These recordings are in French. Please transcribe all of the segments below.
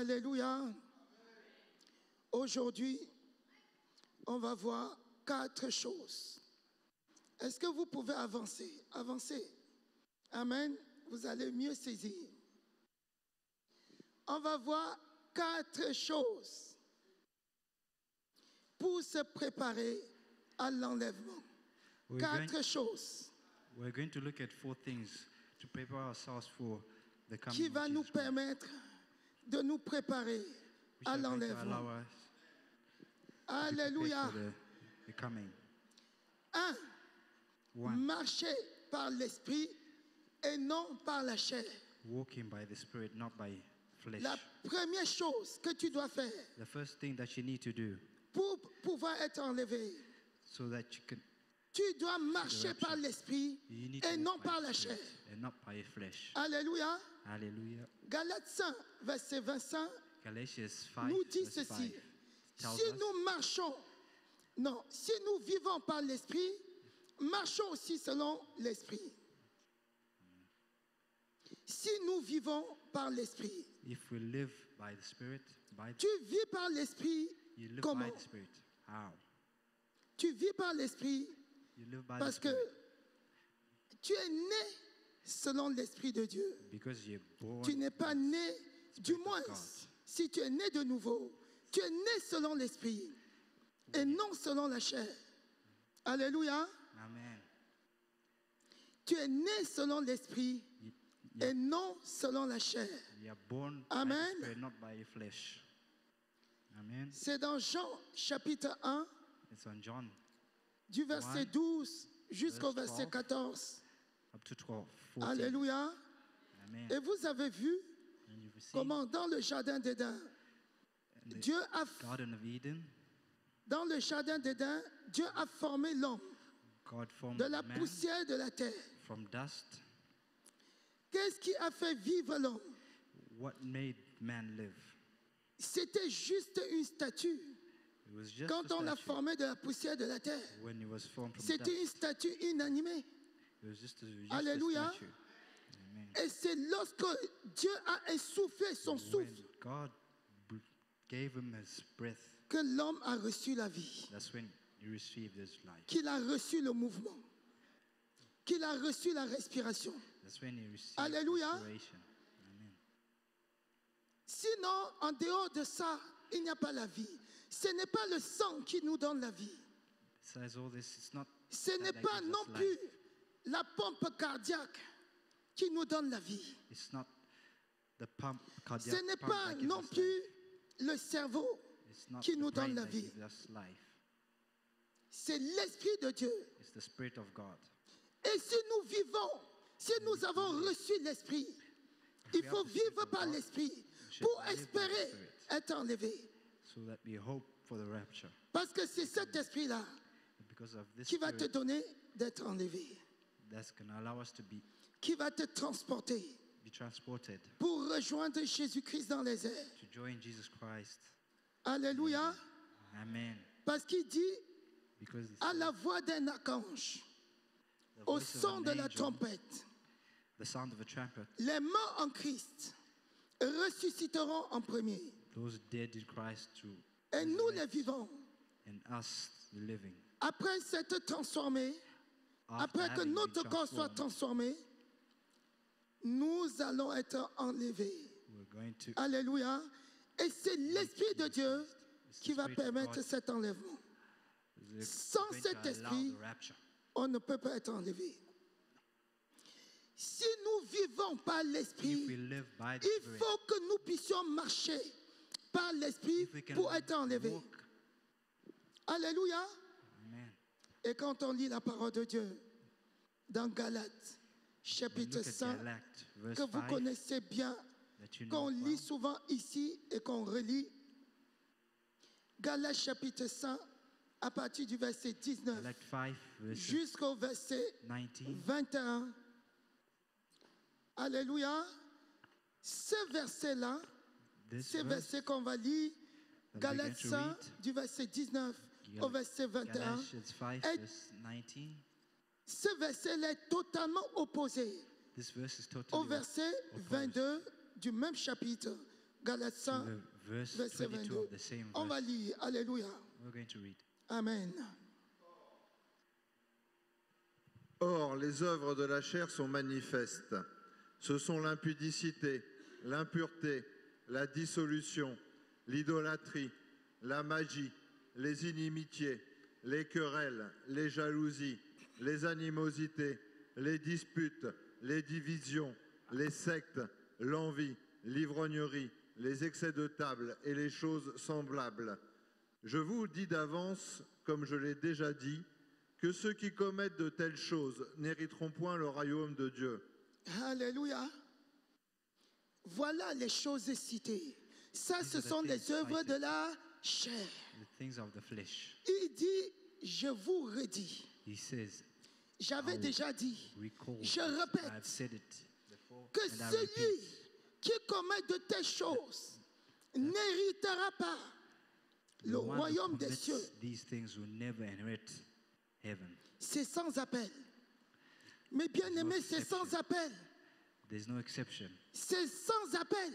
Alléluia. Aujourd'hui, on va voir 4 choses. Est-ce que vous pouvez avancer? Avancer. Amen. Vous allez mieux saisir. On va voir 4 choses pour se préparer à l'enlèvement. 4 choses. We're going to look at 4 things to prepare ourselves for the coming Qui va of nous Jesus Christ, permettre de nous préparer which à are going to l'enlèvement. allow us to be prepared Alléluia. for the coming. 1. One, Marcher par l'esprit et non par la chair. walking by the Spirit, not by flesh. La première chose que tu dois faire The first thing that you need to do pour pouvoir être enlevé, so that you can tu dois marcher rapture. par l'esprit you need et to non walk by par the la chair. Spirit and not by flesh. Alléluia. Hallelujah. Galates 5, verset 25, Galatians 5 nous dit verse 5 ceci. tells Si us nous marchons, non, si nous vivons par l'esprit, marchons aussi selon l'esprit. Si nous vivons par l'esprit, if we live by the Spirit, tu vis par l'esprit you live by comment? the Spirit. How? Tu vis par l'esprit You live by parce the que Spirit tu es né selon l'esprit de Dieu. because you're born. Tu n'es pas né, du Spirit of moins, God. si tu es né de nouveau, tu es né selon l'esprit et non selon la chair. Alléluia. Amen. Tu es né selon l'esprit et non selon la chair. You are born Amen. by the Spirit, not by flesh. Amen. C'est dans Jean chapitre 1, It's on John du verset 12 jusqu'au Verse verset 12. 14. up to 12. 14. Alléluia. Amen. Et vous avez vu And you've seen comment dans le jardin d'Éden, in the Dieu a, Garden of Eden, dans le jardin d'Éden, Dieu a formé l'homme God formed de la man poussière de la terre. from dust. Qu'est-ce qui a fait vivre l'homme? What made man live? C'était juste une statue. It was just Quand a on l'a statue. formé de la poussière de la terre, When he was formed from c'était une dust. statue inanimée. It was just Alléluia. a statue. Amen. Et c'est lorsque Dieu a insufflé son When souffle God gave him his breath, que l'homme a reçu la vie, that's when he received his life. qu'il a reçu le mouvement, qu'il a reçu la respiration. That's when he received Alléluia. respiration. Amen. Sinon, en dehors de ça, il n'y a pas la vie. Ce n'est pas le sang qui nous donne la vie. Besides all this, it's not Ce that n'est that pas gives us non life. plus la pompe cardiaque qui nous donne la vie. It's not the pump, Ce cardiac n'est pump pas that gives non us plus life. le cerveau. It's not qui the nous donne brain la that vie. gives us life. C'est l'Esprit de Dieu. It's the Spirit of God. Et si nous vivons, si nous avons reçu l'Esprit, il we faut have the Spirit vivre of par God, l'Esprit should pour live by the espérer Spirit. être enlevé. So that we hope for the rapture. Parce que c'est cet esprit-là Because of this qui va te Spirit, donner d'être enlevé, that's going to allow us to be qui va te transporter transported pour rejoindre Jésus-Christ dans les airs. to join Jesus Christ. Alléluia. Amen. Parce qu'il dit, Because à la voix d'un archange, the au voice of son an de la angel, trompette, the sound of a trumpet, les morts en Christ ressusciteront en premier. those dead in Christ to Et nous les resurrect, vivons. and us the living. Après s'être transformés, après que having been notre corps soit transformed, transformé, nous allons être enlevés. we're going to Alléluia. Et c'est l'Esprit de Dieu It's the qui va Spirit of permettre God cet enlèvement. is Sans going cet to allow esprit, the rapture. on ne peut pas être enlevé. Si nous vivons par If we l'Esprit, live by the il Spirit, faut que nous puissions marcher par l'Esprit if we can pour être enlevés. walk, Alléluia. amen. Et quand on lit la parole de Dieu dans Galates, We chapitre look at 5, Galactes, verse que vous 5, connaissez bien, that you know qu'on lit well. souvent ici et qu'on relit. Galates chapitre 5, à partir du verset 19 Galactes 5, verse jusqu'au verset 19. 21. Alléluia. Ce verset-là, This ce verse, verset qu'on va lire, that we're Galates going to 5, read, du verset 19 au verset 21, Galatians 5, est- verse 19. ce verset-là est totalement opposé This verse is au totally verset opposed 22 du même chapitre Galatiens, the verse verset 22 22. of the same On va verse. lire. Alléluia. We're going to read. Amen. Or, les œuvres de la chair sont manifestes. Ce sont l'impudicité, l'impureté, la dissolution, l'idolâtrie, la magie, les inimitiés, les querelles, les jalousies, les animosités, les disputes, les divisions, les sectes, l'envie, l'ivrognerie, les excès de table et les choses semblables. Je vous dis d'avance, comme je l'ai déjà dit, que ceux qui commettent de telles choses n'hériteront point le royaume de Dieu. Alléluia. Voilà les choses citées. Ça, These ce are the sont les things œuvres cited. de la chair. The things of the flesh. Il dit, je vous redis. He says, J'avais I will déjà dit, recall je this. I répète, have said it before, que and I celui repeat. qui commet de telles choses n'héritera pas The le one who royaume des commits cieux. these things will never inherit heaven. C'est sans appel. Mais bien There's no aimé, c'est exception. sans appel. There's no exception. C'est sans appel.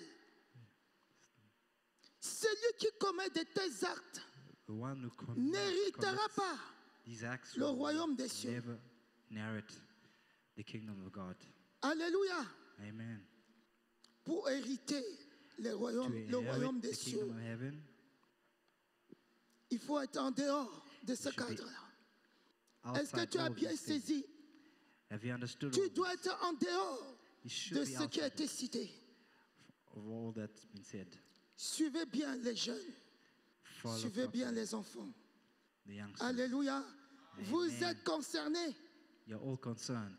Celui qui commet de tels actes The one who n'héritera commits pas these acts le will royaume des cieux. never inherit the kingdom of God. Alléluia. Amen. Pour hériter le To royaume inherit des the cieux, kingdom of heaven, il faut être en dehors de ce should be cadre-là. Est-ce que outside tu as all bien these things. saisi? Have you understood Tu all dois this? être en dehors You should de be ce qui a outside été cité. of all that's been said. Suivez bien les jeunes, Follow suivez bien properly les enfants. the youngsters. Alléluia. Vous Amen. êtes concernés. You're all concerned.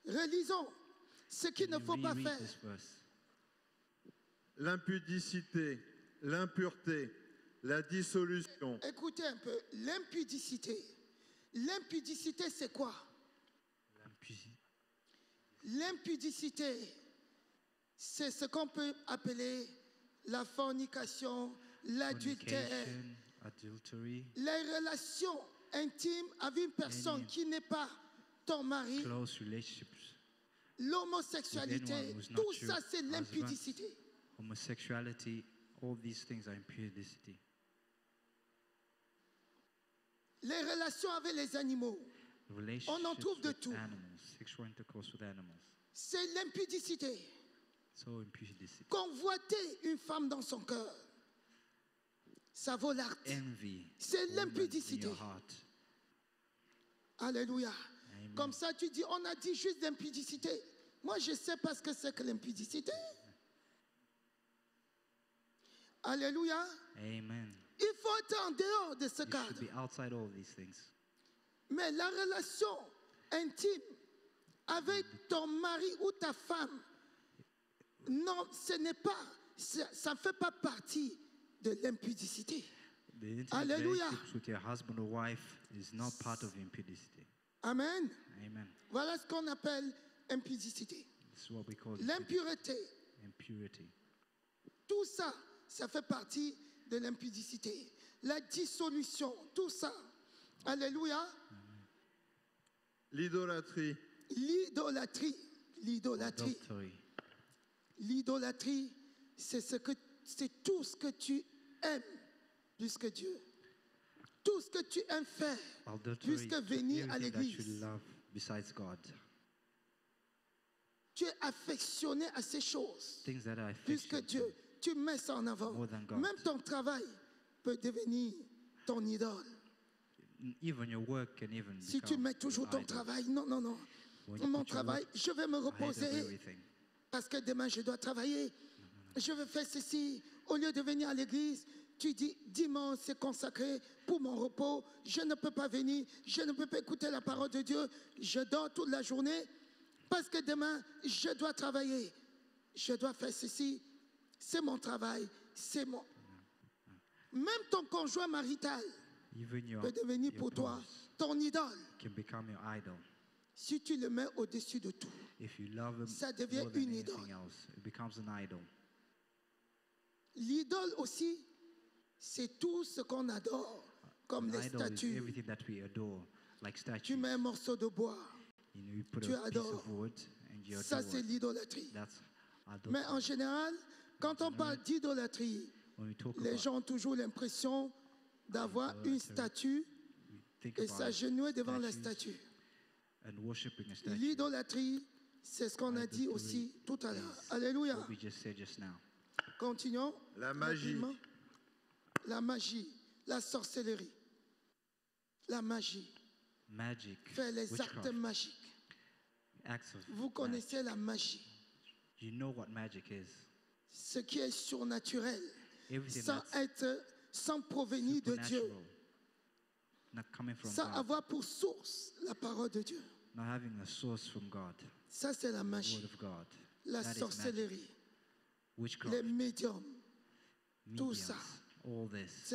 Relisons ce qu'il ne You faut pas reread faire. this verse. L'impudicité, l'impureté, la dissolution, Écoutez un peu. L'impudicité. L'impudicité, c'est quoi? L'impudicité, c'est ce qu'on peut appeler la fornication, l'adultère, Fornication, adultery, les relations intimes avec une personne Any qui n'est pas ton mari, close relationships, l'homosexualité, with anyone who's not tout your ça c'est husband. l'impudicité. homosexuality, all these things are impudicity. Les relations avec les animaux, Relationships trouve de with tout. animals, sexual intercourse with animals. c'est l'impudicité. So impudicity. Convoiter une femme dans son cœur, ça vaut l'acte. Envy. C'est a woman in l'impudicité. your heart. Alléluia. Amen. Comme ça, tu dis, on a dit juste l'impudicité. Moi, je sais pas ce que c'est que l'impudicité. Alléluia. Amen. Il faut être en dehors de ce You should cadre. be outside all these things. Mais la relation intime avec ton mari ou ta femme, non, ce n'est pas, ça ne fait pas partie de l'impudicité. The intimate Alléluia. relationships with your husband or wife is not part of impudicity. Amen. Amen. Voilà ce qu'on appelle impudicité. This is what we call L'impureté, impurity. tout ça, ça fait partie de l'impudicité. La dissolution, tout ça. Alléluia. l'idolâtrie, L'idolâtrie. L'idolâtrie. Adultery. L'idolâtrie, c'est tout ce que tu aimes plus que Dieu. Tout ce que tu aimes faire Adultery plus que is venir à everything that you l'église. love besides God. Tu es affectionné à ces choses Things that are plus que affection. Dieu. Tu mets ça en avant. More than God. Même ton travail peut devenir ton idole. Even your work can even Si tu become mets toujours your ton idol. travail, non, non, non. When you Mon put your travail, work je vais me ahead of reposer everything. parce que demain je dois travailler. Je vais faire ceci. Au lieu de venir à l'église, tu dis dimanche c'est consacré pour mon repos. Je ne peux pas venir. Je ne peux pas écouter la parole de Dieu. Je dors toute la journée parce que demain je dois travailler. Je dois faire ceci. C'est mon travail. C'est mon. Même ton conjoint marital Even your, peut devenir your pour toi spouse ton idole can become your idol. si tu le mets au-dessus de tout. If you love him Ça devient more than une anything idole. else, it becomes an idol. L'idole aussi, c'est tout ce qu'on adore, comme An les idol is statues. everything that we adore, like Tu statues. mets un morceau de bois, You know, you put tu a piece adores. of wood and you ça adore c'est it. l'idolâtrie. That's Mais en adultery. général, Quand on parle d'idolâtrie, When we talk les about gens ont toujours l'impression d'avoir une statue think et about s'agenouiller devant la statues statue. and worshiping a statue, L'idolâtrie, c'est ce qu'on a dit aussi tout à l'heure. Alléluia. what we just said just now. Continuons. La magie. rapidement. La magie, la sorcellerie. La magie. Magic, Faire les actes witchcraft, magiques. acts of Vous connaissez la magie. You know what magic is. Ce qui est surnaturel, Everything sans that's sans provenir de Dieu, supernatural, not coming from sans God, avoir pour source la parole de Dieu. not having a source from God, Ça, c'est la word magie. of God. La That is sorcellerie, magic. Witchcraft, les médiums, tout mediums, ça. all this,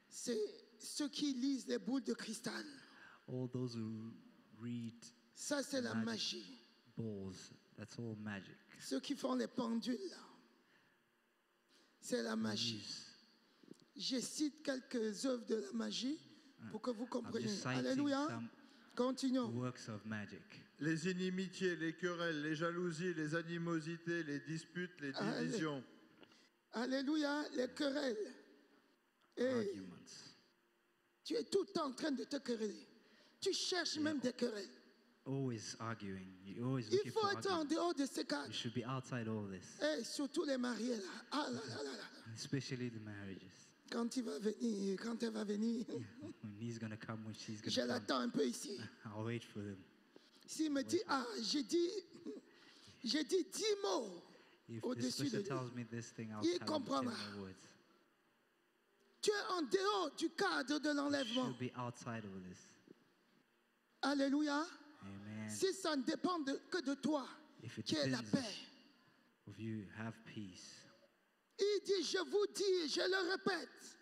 c'est ceux qui lisent les boules de cristal. all those who read Ça, c'est la Magic. magie. balls, that's all magic. Ceux qui font les pendules, là. C'est la magie. Use- Je cite quelques œuvres de la magie pour que vous I'm compreniez. just citing Alléluia. some Continuons. works of magic. Les inimitiés, les querelles, les jalousies, les animosités, les disputes, les Allez. divisions, Alléluia, les querelles. Et Arguments. tu es tout le temps en train de te quereller. Tu cherches même des querelles. Always arguing. You're always Il looking faut for être en argument. dehors de ces You cadres. should be outside all this, Et surtout les mariés là. Ah là là là là. especially the marriages. Quand il va venir, quand elle va venir, When he's gonna come, when she's je gonna come, l'attends un peu ici. I'll wait for them. S'il me dit, ah, j'ai dit 10 mots If this au-dessus de person lui. tells me this thing, I'll Il tell him 10 comprendra. more words. Tu es en dehors du cadre de You l'enlèvement. should be outside of this. Alléluia. Amen. Si ça ne dépend que de toi, If it qui est la depends paix. of you, have peace. Il dit, je vous dis, je le répète,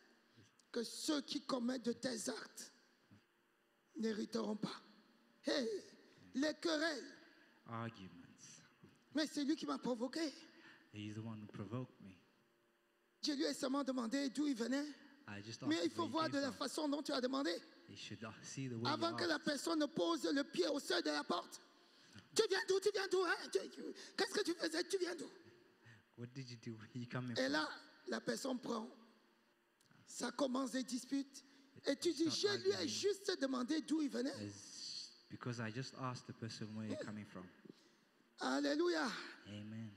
que ceux qui commettent de tels actes n'hériteront pas. Hey, les querelles. Arguments. Mais c'est lui qui m'a provoqué. He's the one who provoked me. Je lui ai seulement demandé d'où il venait. I just asked Mais il him faut where he voir came de la from. façon dont tu as demandé. He should see the way Avant you que la asked. personne ne pose le pied au seuil de la porte. Tu viens d'où? Tu viens d'où? Hein? Qu'est-ce que tu faisais? Tu viens d'où? What did you do? Where you coming Et from? là, la personne prend. Ça commence des disputes. Et tu dis, Start je lui ai arguing. juste demandé d'où il venait. Because I just asked the person where you're coming from. Alléluia. Amen.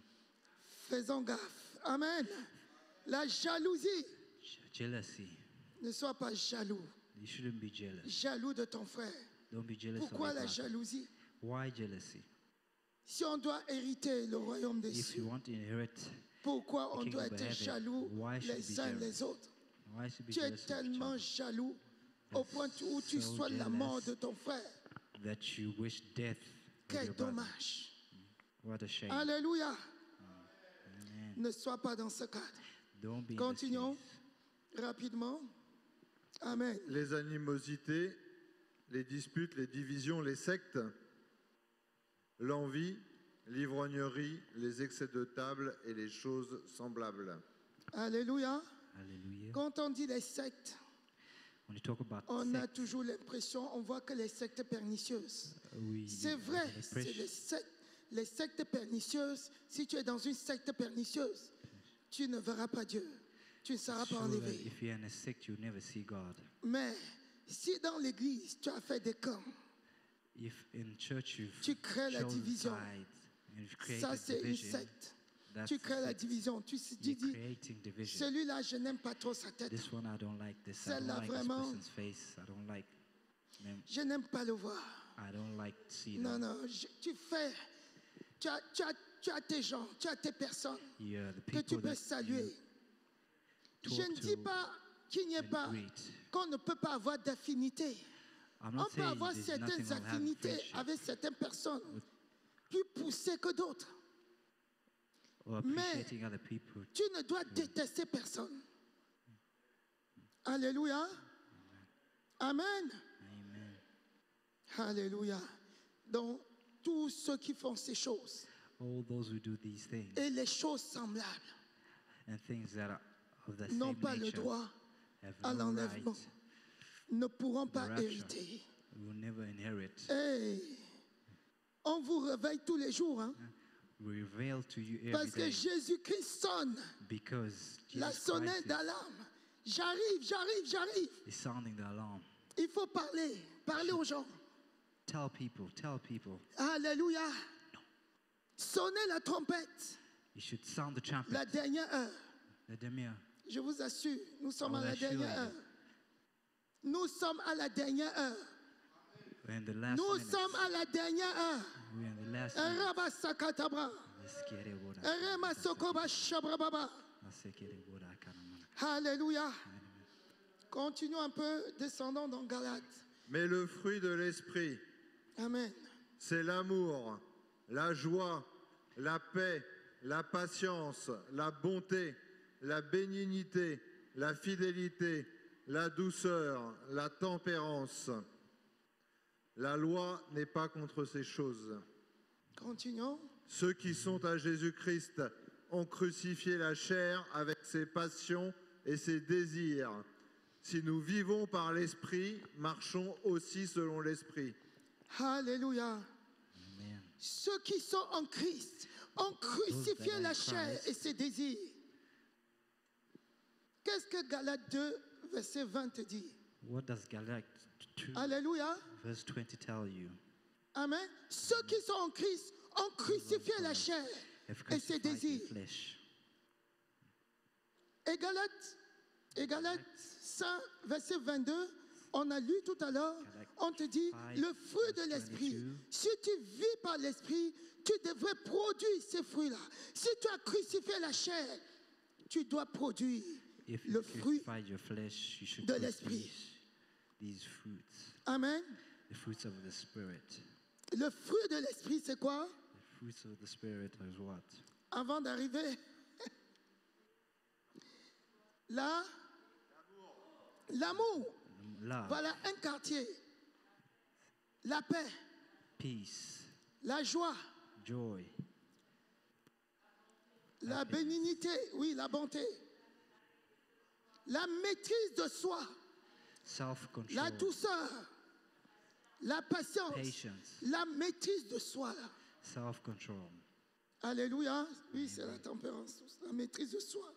Faisons gaffe. Amen. La jalousie. Jealousy. Ne sois pas jaloux. You shouldn't be jealous. Jaloux de ton frère. Don't be jealous Pourquoi of la your brother. jalousie? Why jealousy? Si on doit hériter le royaume des If cieux, you want to inherit, pourquoi on the doit kingdom of être heaven, jaloux why should les be uns jealous? les autres? why should be Tu es jealous of each tellement other jaloux au point où tu so sois la jealous mort de ton frère. that you wish death of Quel your brother? dommage. What a shame. Alléluia. Amen. Ne sois pas dans ce cadre. Don't be in this Continuons case. rapidement. Amen. les animosités, les disputes, les divisions, les sectes, l'envie, l'ivrognerie, les excès de table et les choses semblables. Alléluia. Hallelujah. Quand on dit les sectes, When you talk about on a sects, toujours l'impression, on voit que les sectes pernicieuses. C'est we vrai, have c'est pressure. les sectes pernicieuses. Si tu es dans une secte pernicieuse, tu ne verras pas Dieu. Tu ne seras pas Sure that enlevé. if you're in a sect, you'll never see God. Mais si dans l'église, tu as fait des camps, If in church you've tu crées la chosen division. sides and you've created Ça, c'est une division, secte. that's Tu a crées la sect. division. Tu You're dis, creating division. celui-là, je n'aime pas trop sa tête. This one I don't like this. I don't Celle-là, like this vraiment. person's face. I don't like them. Je n'aime pas le voir. I don't like to see Non, them. non, tu as tes gens, tu as tes personnes Yeah, the que tu people peux that saluer. you Je ne talk dis to pas qu'il n'y ait and pas, greet. qu'on ne peut pas avoir d'affinité. I'm On not peut saying avoir there's certaines nothing wrong with having affinités friendship avec certaines personnes plus poussées que d'autres. or mais appreciating other people. Tu ne dois détester personne. Alléluia. Amen. Amen. Alléluia. Donc, tous ceux qui font ces choses All those who do these things et les choses semblables and things that are of the n'ont same pas le nature droit have à no l'enlèvement, right ne pourront to the pas rapture. hériter. We will never inherit. Hey, on vous réveille tous les jours. Hein? reveal to you every Parce que day. Jésus-Christ sonne Because la Jesus sonnette Christ d'alarme. J'arrive. is sounding the alarm. Il faut parler aux gens. Tell people. Alléluia. Sonnez la trompette. You should sound the trumpet. La dernière heure. The demier. Je vous assure, nous sommes I à will la assure dernière you. heure. Nous sommes à la dernière heure. We're in the last Nous minutes. sommes à la dernière heure. We're in the last minutes. Rabasakatabra. Leskere boda. Remasokoba shabrababa. Lasekere boda karamana. Alléluia. Continuons un peu, descendons dans Galates. Mais le fruit de l'esprit, Amen. c'est l'amour, la joie, la paix, la patience, la bonté, la bénignité, la fidélité, la douceur, la tempérance. La loi n'est pas contre ces choses. Continuons. Ceux qui sont à Jésus-Christ ont crucifié la chair avec ses passions et ses désirs. Si nous vivons par l'Esprit, marchons aussi selon l'Esprit. Alléluia. Amen. Ceux qui sont en Christ ont crucifié la chair et ses désirs. Qu'est-ce que Galates 2, verset 20 te dit? What does Galatians 2 Alléluia. verse 20 tell you? Amen. Ceux qui sont en Christ ont crucifié la chair Have et ses crucified the désirs. flesh. Et Galates 5, verset 22, on a lu tout à l'heure, on te dit, 5, le fruit de verse l'esprit. 22. Si tu vis par l'esprit, tu devrais produire ces fruits-là. Si tu as crucifié la chair, tu dois produire If le you fruit crucify your flesh, you should de produce l'esprit. these fruits, Amen. the fruits of the Spirit. Le fruit de l'esprit, c'est quoi? The fruits of the Spirit is what? Avant d'arriver, là, l'amour. Love, Voilà un quartier. La paix, peace, la joie, joy, la bénignité, oui, la bonté, la maîtrise de soi, self-control, la douceur, la patience, patience, la maîtrise de soi. Là. self-control. Alléluia. Oui, c'est la tempérance, la maîtrise de soi.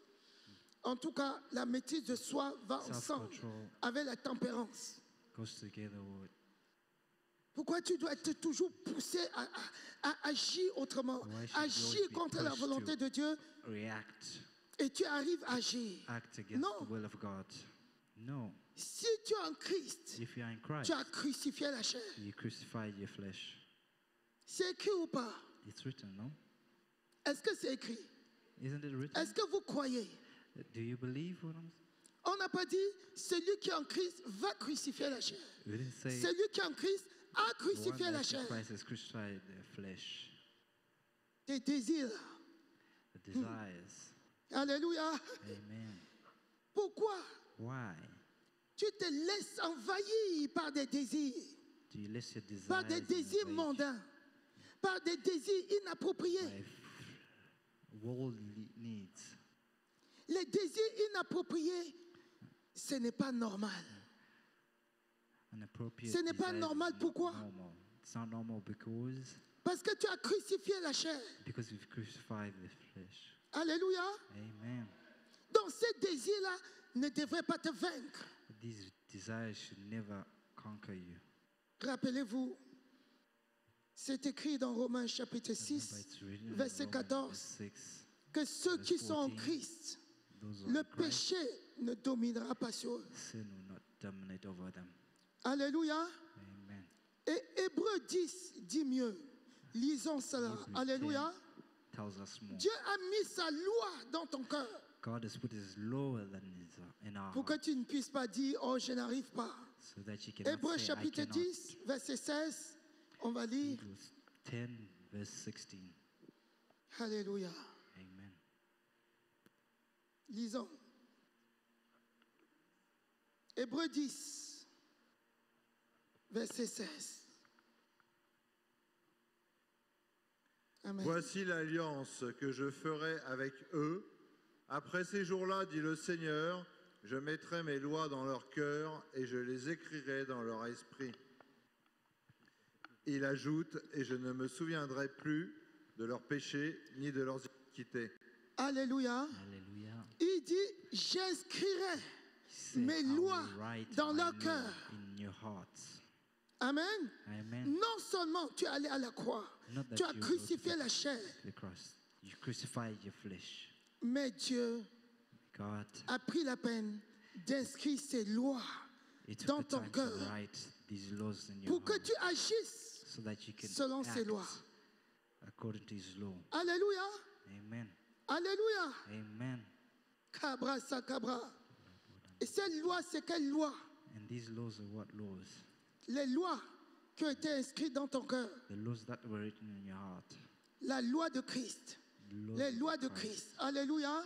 En tout cas, la maîtrise de soi va ensemble Self-control avec la tempérance. goes together with. Pourquoi tu dois être toujours poussé à agir autrement, Why should you agir always be contre la pushed volonté to de Dieu React, et tu arrives à agir? act against Non. the will of God. No. Si tu es en Christ, If you are in Christ, tu as crucifié la chair. you crucified your flesh. C'est écrit ou pas? It's written, no? Est-ce que c'est écrit? Isn't it written? Est-ce que vous croyez? Do you believe what I'm saying? On n'a pas dit celui qui est en Christ va crucifier la chair. We didn't say Celui qui est en Christ a the one crucifié la that chair. Christ has crucified the flesh, Tes désirs. the desires. Alléluia. Amen. Pourquoi Why tu te laisses envahir par des désirs, do you list your desires par des désirs mondains, par des désirs inappropriés? by worldly needs? Les désirs inappropriés, ce n'est pas normal. Inappropriate Ce n'est pas desires is normal, not pourquoi? normal. It's not normal Parce que tu as crucifié la chair. because you've crucified the flesh. Alléluia. Amen. Donc ces désirs-là ne devraient pas te vaincre. These desires should never conquer you. Rappelez-vous, c'est écrit dans Romains chapitre Remember, 6, it's written in verset Romans 14, 6, que ceux verse qui sont en 14, Christ, those who are le in Christ, péché ne dominera pas sur eux. sin will not dominate over them. Alléluia. Amen. Et Hébreux 10 dit mieux. Lisons cela. Hebrews Alléluia. 10 tells us more. Dieu a mis sa loi dans ton cœur God has put his law in our pour que heart tu ne puisses pas dire, oh, je n'arrive pas. so that you cannot Hébreux say, I chapitre cannot. 10, verset 16, on va lire. Hebrews 10 verse 16. Alléluia. Amen. Lisons. Hébreux 10, verset 16. Amen. Voici l'alliance que je ferai avec eux. Après ces jours-là, dit le Seigneur, je mettrai mes lois dans leur cœur et je les écrirai dans leur esprit. Il ajoute, et je ne me souviendrai plus de leurs péchés ni de leurs iniquités. Alléluia. Hallelujah. Il dit, j'inscrirai Say, mes I will lois write dans my leur law cœur. in your hearts. Amen. Amen. Non seulement tu es allé à la croix, Not that tu as you go crucifié to la chair, the cross. You crucified your flesh. mais Dieu God, a pris la peine d'inscrire ses lois He took dans the ton time cœur to write these laws in your pour que heart tu agisses so that you can selon ses act lois. according to His law. Alléluia. Amen. Alléluia. Amen. Cabra sakabra. Et cette loi, c'est quelle loi? And these laws are what laws? Les lois qui ont été inscrites dans ton cœur. The laws that were written in your heart. La loi de Christ. The laws Les of lois de Christ. Alléluia.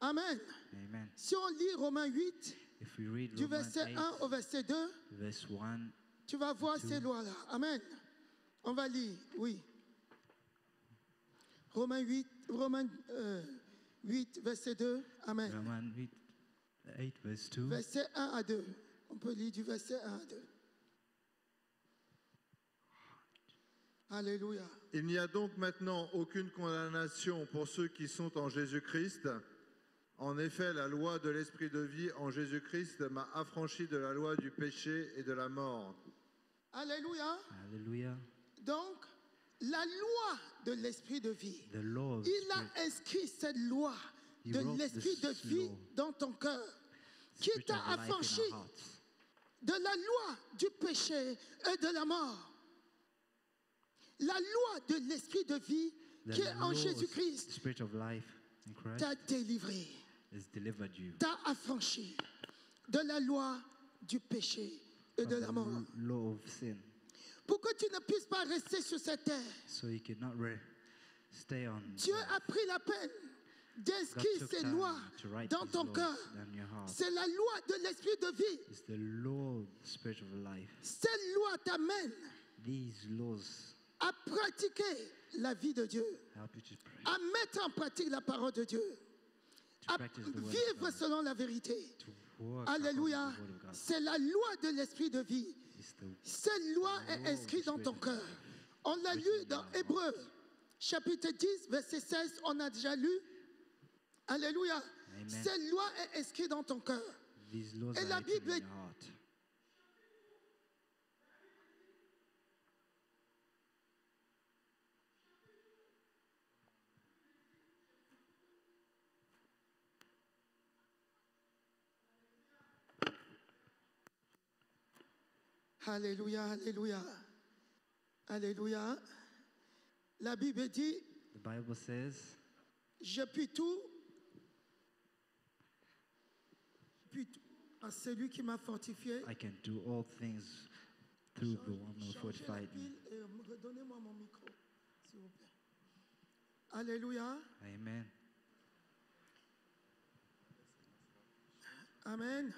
Amen. Amen. Si on lit Romains 8, If we read du Romans verset 8, 1 au verset 2, verse 1, tu vas voir Two. ces lois-là. Amen. On va lire, oui. Romains 8, verset 2. Amen. Romans 8, verse 2. Verset 1 à 2. On peut lire du verset 1 à 2. Alléluia. Il n'y a donc maintenant aucune condamnation pour ceux qui sont en Jésus-Christ. En effet, la loi de l'Esprit de vie en Jésus-Christ m'a affranchi de la loi du péché et de la mort. Alléluia. Hallelujah. Donc, la loi de l'esprit de vie. The law of Il spirit, a inscrit cette loi He de wrote l'esprit de this vie law, dans ton cœur, qui spirit t'a of life affranchi in our hearts. de la loi du péché et de la mort. La loi de l'esprit de vie The qui est en law, Jésus-Christ spirit of life in Christ, t'a délivré, has delivered you t'a affranchi de la loi du péché et from de la mort. the law of sin, Pour que tu ne puisses pas rester sur cette terre, so you cannot stay on. Dieu a pris la peine God d'inscrire took ces time lois to write dans these ton laws cœur. down your heart. C'est la loi de l'esprit de vie. It's the law of the spirit of life. Cette loi t'amène These laws à pratiquer la vie de Dieu, help you to pray, à mettre en pratique la parole de Dieu, to à practice the word of vivre God, selon la vérité. to walk according to Alléluia. the word of God. C'est la loi de l'esprit de vie. It's the Cette loi est inscrite dans ton cœur. On l'a lu dans Hébreux, chapitre 10, verset 16. On a déjà lu. Alléluia. Amen. Cette loi est inscrite dans ton cœur. These laws Et are la written Bible in your heart. Alléluia, alléluia. Alléluia. La Bible dit, The Bible says, je puis tout à celui qui m'a fortifié. I can do all things through the one who Changez la fortified me. pile et redonnez-moi mon micro, s'il vous plaît. Alléluia. Amen. Amen.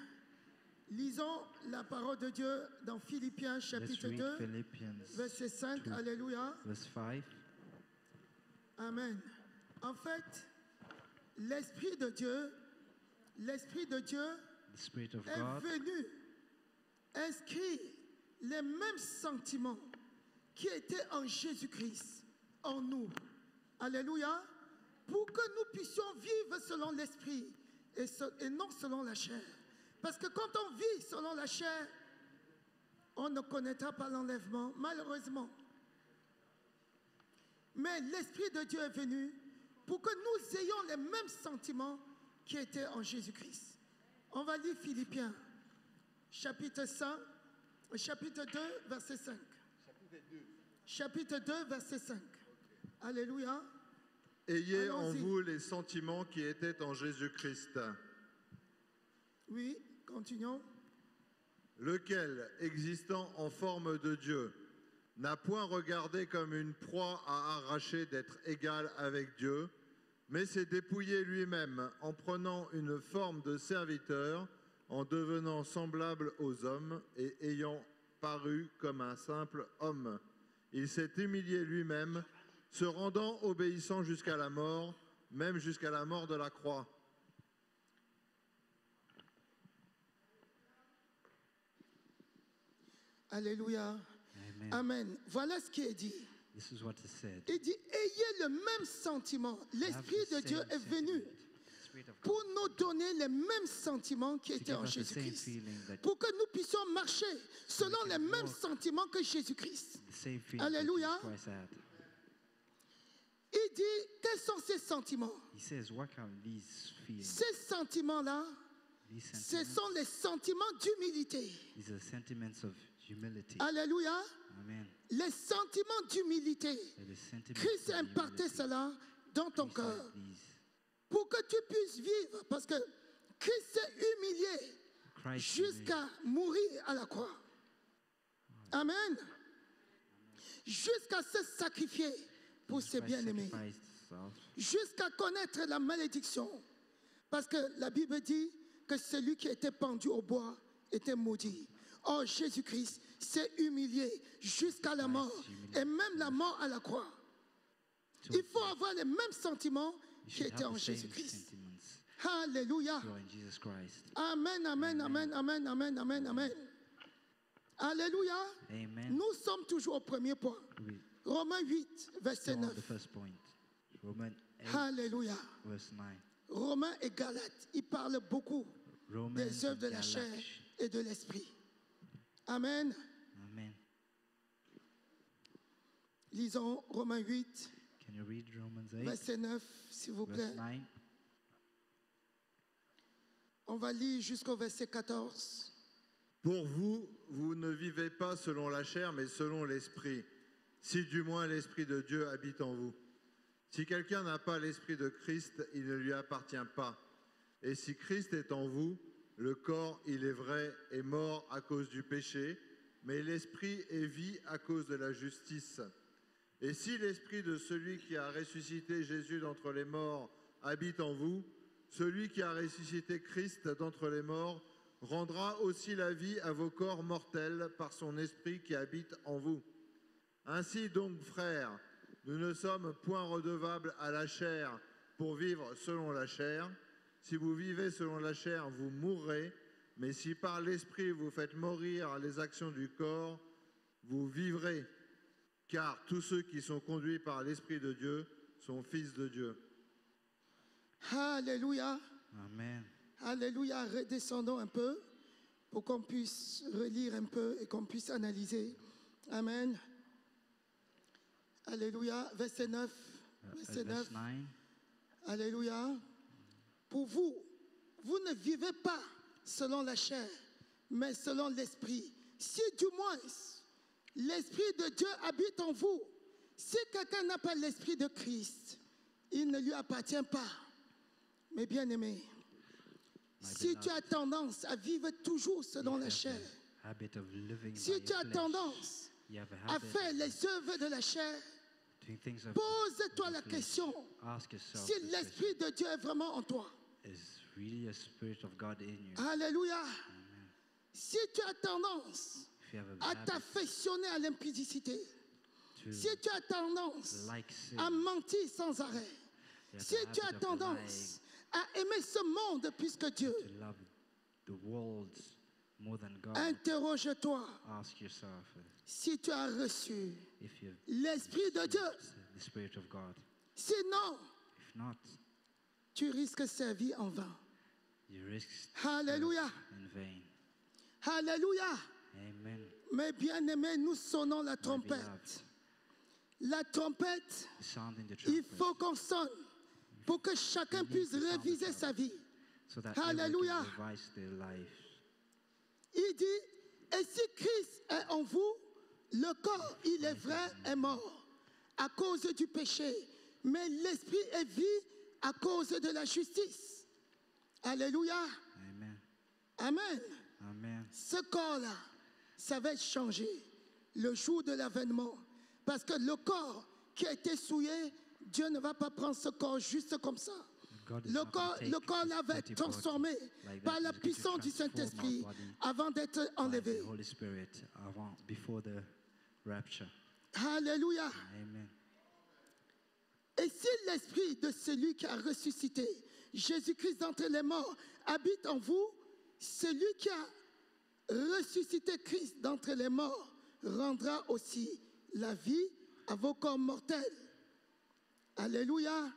Lisons la parole de Dieu dans Philippiens Let's chapitre read 2, Philippians verset 5. 2, Alléluia. verse 5. Amen. En fait, l'Esprit de Dieu The Spirit of est God venu inscrire les mêmes sentiments qui étaient en Jésus-Christ, en nous. Alléluia. Pour que nous puissions vivre selon l'Esprit et non selon la chair. Parce que quand on vit selon la chair, on ne connaîtra pas l'enlèvement, malheureusement. Mais l'Esprit de Dieu est venu pour que nous ayons les mêmes sentiments qui étaient en Jésus-Christ. On va lire Philippiens, chapitre 2, verset 5. Chapitre 2, verset 5. Alléluia. Ayez en Allons-y. vous les sentiments qui étaient en Jésus-Christ, Oui, continuons. lequel, existant en forme de Dieu, n'a point regardé comme une proie à arracher d'être égal avec Dieu, mais s'est dépouillé lui-même en prenant une forme de serviteur, en devenant semblable aux hommes et ayant paru comme un simple homme. Il s'est humilié lui-même, se rendant obéissant jusqu'à la mort, même jusqu'à la mort de la croix. Alléluia. Amen. Amen. Voilà ce qui est dit. This is what it said. Il dit, ayez le même sentiment. Have L'Esprit the de Dieu same est venu sentiment. The Spirit of God pour nous donner les mêmes sentiments qui to étaient give en us the same Jésus-Christ. feeling that Pour que nous puissions marcher selon can les mêmes walk. sentiments que Jésus-Christ. the same feeling Alléluia. that Jesus Christ had. Il dit, quels sont ces sentiments? He says, what are these feelings? Ces sentiments-là, These ce sentiments. sont les sentiments d'humilité. These are the sentiments of humility. Alléluia. Amen. Les sentiments d'humilité. They're the sentiments Christ of a imparté humility. cela dans ton Christ cœur. had these. Pour que tu puisses vivre. Parce que Christ s'est humilié Christ jusqu'à mourir à la croix. Amen. Jusqu'à se sacrifier pour ses bien-aimés. sacrificed himself. Jusqu'à connaître la malédiction. Parce que la Bible dit que celui qui était pendu au bois était maudit. Or, Jésus-Christ s'est humilié jusqu'à la mort. Et même la mort à la croix. Il faut avoir les mêmes sentiments You qui should étaient have en the same Jésus-Christ. sentiments Alléluia. you are in Jesus Christ. Amen, amen, amen, amen, amen, amen, amen. Alléluia. Amen. Nous sommes toujours au premier point. We Romains 8, verset still on 9. the first point. Romans 8, Alléluia. verse 9. Romains et Galates, ils parlent beaucoup Romans des œuvres and de la chair Galatians. et de l'esprit. Amen. Amen. Lisons Romains 8, Can you read Romans 8, verset 9, s'il vous plaît. verse 9? On va lire jusqu'au verset 14. Pour vous, vous ne vivez pas selon la chair, mais selon l'esprit, si du moins l'esprit de Dieu habite en vous. Si quelqu'un n'a pas l'esprit de Christ, il ne lui appartient pas. Et si Christ est en vous, le corps, il est vrai, est mort à cause du péché, mais l'esprit est vie à cause de la justice. Et si l'esprit de celui qui a ressuscité Jésus d'entre les morts habite en vous, celui qui a ressuscité Christ d'entre les morts rendra aussi la vie à vos corps mortels par son esprit qui habite en vous. Ainsi donc, frères, nous ne sommes point redevables à la chair pour vivre selon la chair. Si vous vivez selon la chair, vous mourrez, mais si par l'esprit vous faites mourir les actions du corps, vous vivrez. Car tous ceux qui sont conduits par l'Esprit de Dieu sont fils de Dieu. Alléluia. Amen. Alléluia. Redescendons un peu pour qu'on puisse relire un peu et qu'on puisse analyser. Amen. Alléluia. Verset 9. Verset 9. Verse 9. Alléluia. Pour vous, vous ne vivez pas selon la chair, mais selon l'esprit. Si du moins l'esprit de Dieu habite en vous, si quelqu'un n'a pas l'esprit de Christ, il ne lui appartient pas. Mes bien-aimés, si tu as tendance à vivre toujours selon la chair, Habit of living si by tu your as flesh. tendance You have a à habit faire of les œuvres de la chair, doing things of pose-toi the la flesh. question Ask yourself si this l'esprit de Dieu est vraiment en toi. question. Is really a spirit of God in you? Alléluia. Si tu as tendance If you have a à habit t'affectionner à l'impudicité, to si tu as tendance like sin, à mentir sans arrêt, you have si the tu as habit of tendance à aimer ce monde plus que Dieu, lying, to love the world more than God, interroge-toi ask yourself si tu as reçu if you have l'Esprit de Dieu. the Spirit of God. Sinon, If not, tu risques sa vie en vain. you risk Alléluia. in vain. Alléluia. Amen. Mes bien-aimés, nous sonnons la My trompette. beloved, La trompette, sounding the il trumpet faut qu'on sonne pour que chacun We need puisse to sound the réviser trumpet. sa vie. so that Hallelujah. everyone can revise their life. Il dit, et si Christ est en vous, le corps, il est vrai, est mort à cause du péché, mais l'esprit est vie à cause de la justice. Alléluia. Amen. Amen. Amen. Ce corps-là, ça va être changé le jour de l'avènement. Parce que le corps qui a été souillé, Dieu ne va pas prendre ce corps juste comme ça. God is Le not gonna corps, take le corps là this va dirty être transformé like that. par la He's going to puissance du transform our Saint-Esprit body avant d'être by enlevé. the Holy Spirit before the rapture. Alléluia. Amen. Et si l'esprit de celui qui a ressuscité Jésus-Christ d'entre les morts habite en vous, celui qui a ressuscité Christ d'entre les morts rendra aussi la vie à vos corps mortels. Alléluia.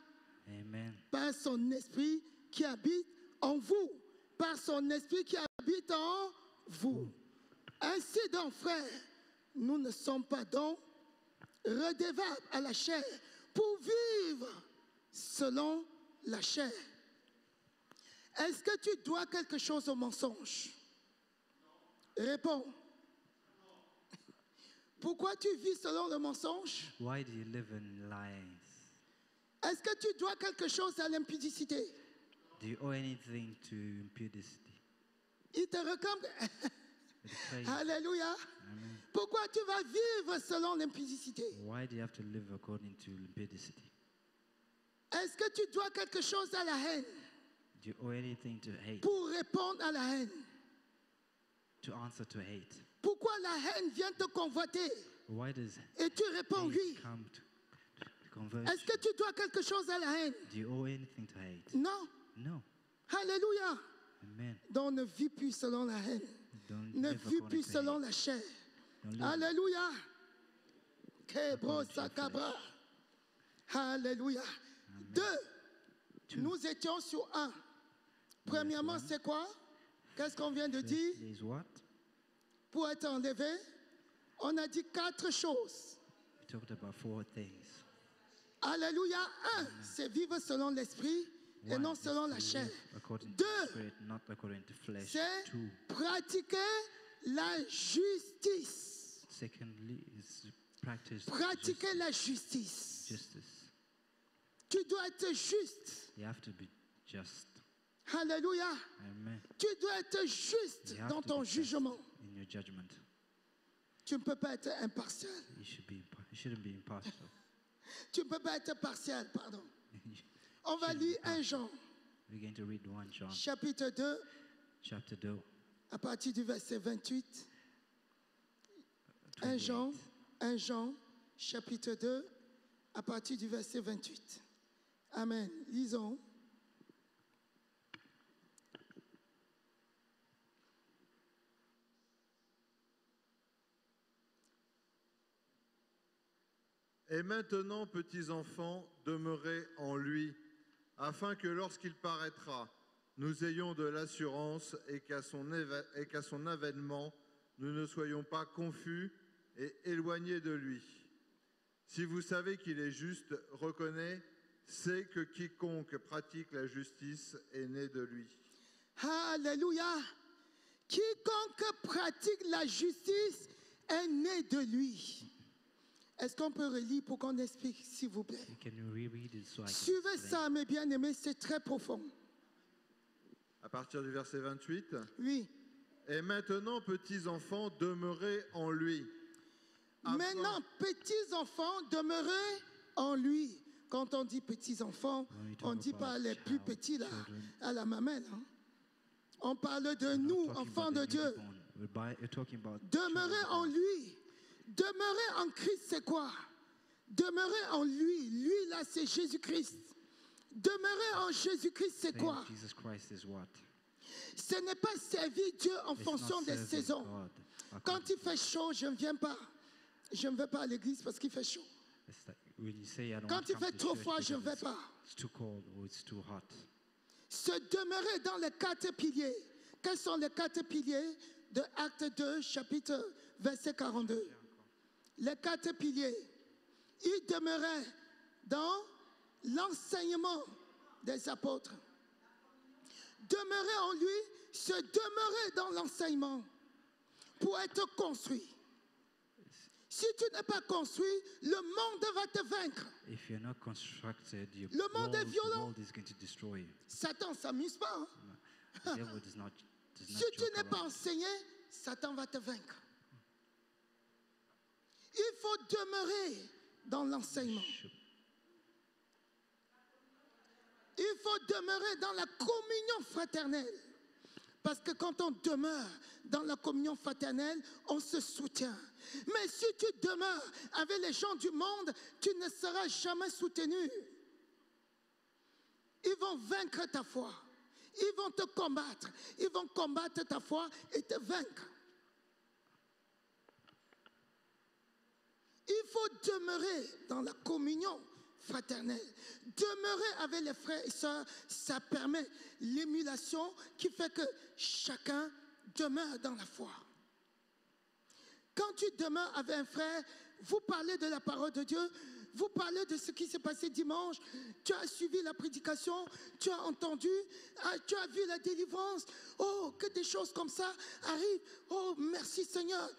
Amen. Par son esprit qui habite en vous. Par son esprit qui habite en vous. Ainsi donc, frères, nous ne sommes pas donc redevables à la chair pour vivre selon la chair. Est-ce que tu dois quelque chose au mensonge? Réponds. Pourquoi tu vis selon le mensonge? Why do you live in lies? Est-ce que tu dois quelque chose à l'impudicité? Do you owe anything to impudicity? Il te réclame. Betrayal? Alléluia. Amen. Pourquoi tu vas vivre selon l'impudicité? Why do you have to live according to impudicity? Est-ce que tu dois quelque chose à la haine Do you owe anything to hate? pour répondre à la haine? To answer to hate? Pourquoi la haine vient te convoiter Why does et tu réponds oui? hate come to convert Est-ce que tu dois quelque chose à la haine? you? Do you owe anything to hate? Non. No. Alléluia. Amen. Donc ne vis plus selon la haine. Don't Ne live vis according plus to selon hate. la chair. Don't live Alléluia. Kebro according to your sakabra. flesh. Alléluia. Deux. Nous étions sur un. Premièrement, c'est quoi? Qu'est-ce qu'on vient de dire? Firstly is what? Pour être enlevé, on a dit 4 choses. We talked about 4 things. Alléluia. 1, c'est vivre selon l'esprit et One non is selon la to chair. live according to 2, the spirit, not according to flesh. c'est 2. pratiquer la justice. Secondly is practice Pratiquer la justice. justice. Tu dois être juste. You have to be just. Alléluia. Amen. Tu dois être juste You have dans to ton be just jugement. in your judgment. Tu ne peux pas être impartial. You shouldn't be impartial. Tu ne peux pas être partial, pardon. On va Shouldn't be lire 1 partial. Jean, We're going to read 1 John chapitre 2, chapter 2. à partir du verset 28. 1 28. Jean, 1 Jean, chapitre 2, à partir du verset 28. Amen. Lisons. Et maintenant, petits enfants, demeurez en lui, afin que lorsqu'il paraîtra, nous ayons de l'assurance et qu'à son avènement, nous ne soyons pas confus et éloignés de lui. Si vous savez qu'il est juste, c'est que quiconque pratique la justice est né de lui. Alléluia. Quiconque pratique la justice est né de lui. Est-ce qu'on peut relire pour qu'on explique, s'il vous plaît? Can you reread it so I can Suivez explain? ça, mes bien-aimés, c'est très profond. À partir du verset 28. Oui. Et maintenant, petits enfants, demeurez en lui. Afin- Maintenant, petits enfants, demeurez en lui. Quand on dit petits enfants, When we talk on ne dit pas about les plus child, petits là, children. à la mamelle. Hein. On parle de We're not nous, talking enfants about de the Dieu. newborn. We're talking about Demeurez children. en lui. Demeurer en Christ, c'est quoi? Demeurer en lui. Lui, là, c'est Jésus-Christ. Demeurer en Jésus-Christ, c'est Saying quoi? Jesus Christ is what? Ce n'est pas servir Dieu en It's fonction not des serving saisons. God Quand according il fait to- chaud, je ne viens pas. Je ne vais pas à l'église parce qu'il fait chaud. It's like when you say I don't Quand want to il come fait to trop church froid, je ne because vais pas. it's too cold or it's too hot. Se demeurer dans les 4 piliers. Quels sont les 4 piliers de Acte 2, chapitre verset 42? Les 4 piliers. Il demeurait dans l'enseignement des apôtres. Demeurer en lui, se demeurer dans l'enseignement pour être construit. Si tu n'es pas construit, le monde va te vaincre. If you're not constructed, Le monde est the violent. world is going to destroy you. Satan ne s'amuse pas. Hein? The devil does not Si tu joke n'es pas around. enseigné, Satan va te vaincre. Il faut demeurer dans l'enseignement. Il faut demeurer dans la communion fraternelle. Parce que quand on demeure dans la communion fraternelle, on se soutient. Mais si tu demeures avec les gens du monde, tu ne seras jamais soutenu. Ils vont vaincre ta foi. Ils vont te combattre. Ils vont combattre ta foi et te vaincre. Il faut demeurer dans la communion fraternelle. Demeurer avec les frères et sœurs, ça permet l'émulation qui fait que chacun demeure dans la foi. Quand tu demeures avec un frère, vous parlez de la parole de Dieu, vous parlez de ce qui s'est passé dimanche, tu as suivi la prédication, tu as entendu, tu as vu la délivrance. Oh, que des choses comme ça arrivent. Oh, merci Seigneur.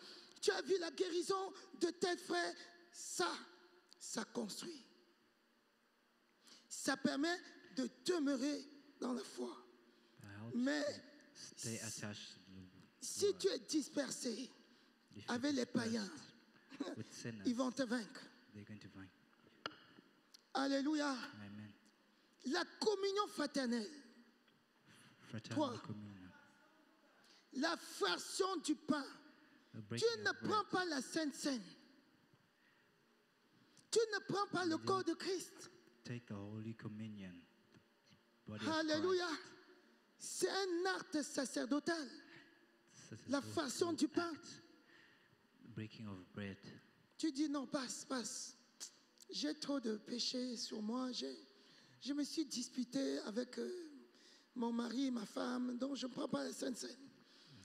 Tu as vu la guérison de tel frère. Ça construit. Ça permet de demeurer dans la foi. Mais Stay attached to si tu es dispersé avec les païens, with sinners, ils vont te vaincre. they're going to find. Alléluia. Amen. La communion fraternelle, Fraternal Toi. communion. la fraction du pain. The Tu breaking ne of bread. prends pas la Sainte Seine. Tu ne prends pas le corps de Christ. Take the Holy Communion. The body of Alléluia. Christ. C'est un acte sacerdotal. This is La also fraction an du pain. act. Breaking of bread. Tu dis non, passe. J'ai trop de péchés sur moi. Je me suis disputé avec mon mari, ma femme, donc je ne prends pas la Sainte Seine.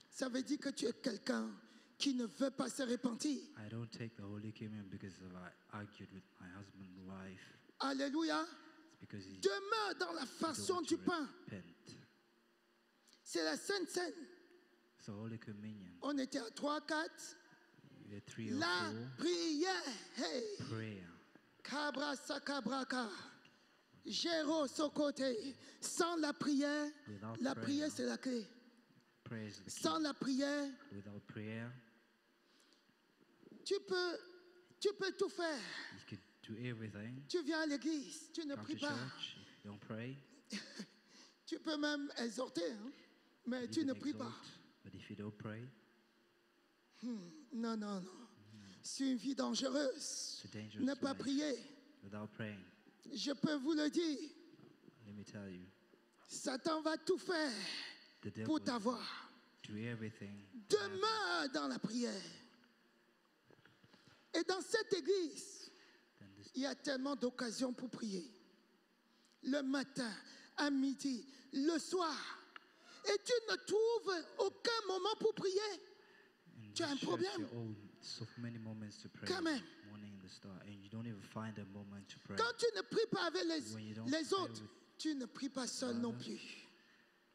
Ça veut dire que tu es quelqu'un qui ne veut pas se repentir. I don't take the Holy Communion because I argued with my husband and wife. Alléluia. It's because he Demeure dans la don't façon want du to pain. repent. C'est la Sainte Seine. So Holy Communion. On était à 3, 4. We are 3 or La 4. prière. Hey. Prayer. Cabra sakabraka. Géro sokote. Sans la prière, Without la prayer. prière c'est la clé. Prayer is the key. Sans la prière, Without prayer, tu peux tout faire. you could do everything. Tu viens à l'église, tu ne Come pries to pas. church, you don't pray. Tu peux même exhorter, hein, mais You tu can ne pries pas. exalt, but if you don't pray, Non. C'est une vie dangereuse. it's a dangerous Ne pas life. prier. Without praying, Je peux vous le dire, let me tell you, Satan va tout faire the devil pour will t'avoir. do everything. Demeure dans la prière. Et dans cette église, Then this, il y a tellement d'occasions pour prier. Le matin, à midi, le soir. Et tu ne trouves aucun moment pour prier. in Tu as un this church, problème. you own so many moments to pray. Quand même. Morning in the start, and you don't even find a moment to pray. Quand tu ne pries pas avec When you don't les pray autres, with tu ne pries pas seul non others, plus.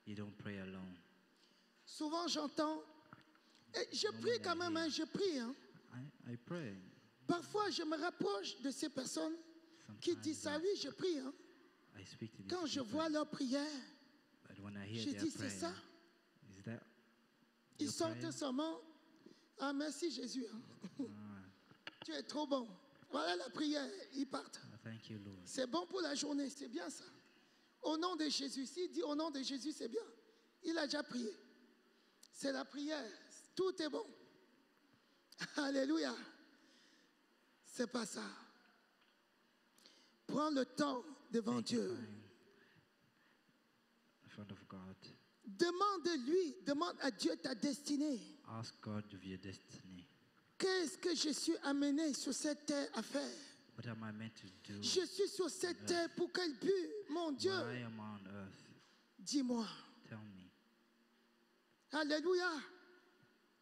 You don't pray alone. Souvent j'entends, et je prie quand même, hein, je prie. Hein. I pray. Parfois je me rapproche de ces personnes qui Sometimes disent ça, oui, je prie. Hein. I speak to these Quand je people, vois leur prière, but when I hear je their dis, c'est prayer, ça. is that Ils your sortent prayer? seulement, ah merci Jésus, hein. Ah, Tu es trop bon. Voilà la prière, ils partent. thank you, Lord. C'est bon pour la journée, c'est bien ça. Au nom de Jésus, s'il dit au nom de Jésus, c'est bien. Il a déjà prié. C'est la prière, tout est bon. Alléluia. C'est pas ça. Prends le temps devant Take your Dieu. time in front of God. Demande-lui, demande à Dieu ta destinée. Ask God of your destiny. Qu'est-ce que je suis amené sur cette terre à faire? What am I meant to do? Je suis sur cette terre pour quel but, mon Dieu? Why am I on earth? Dis-moi. Tell me. Alléluia.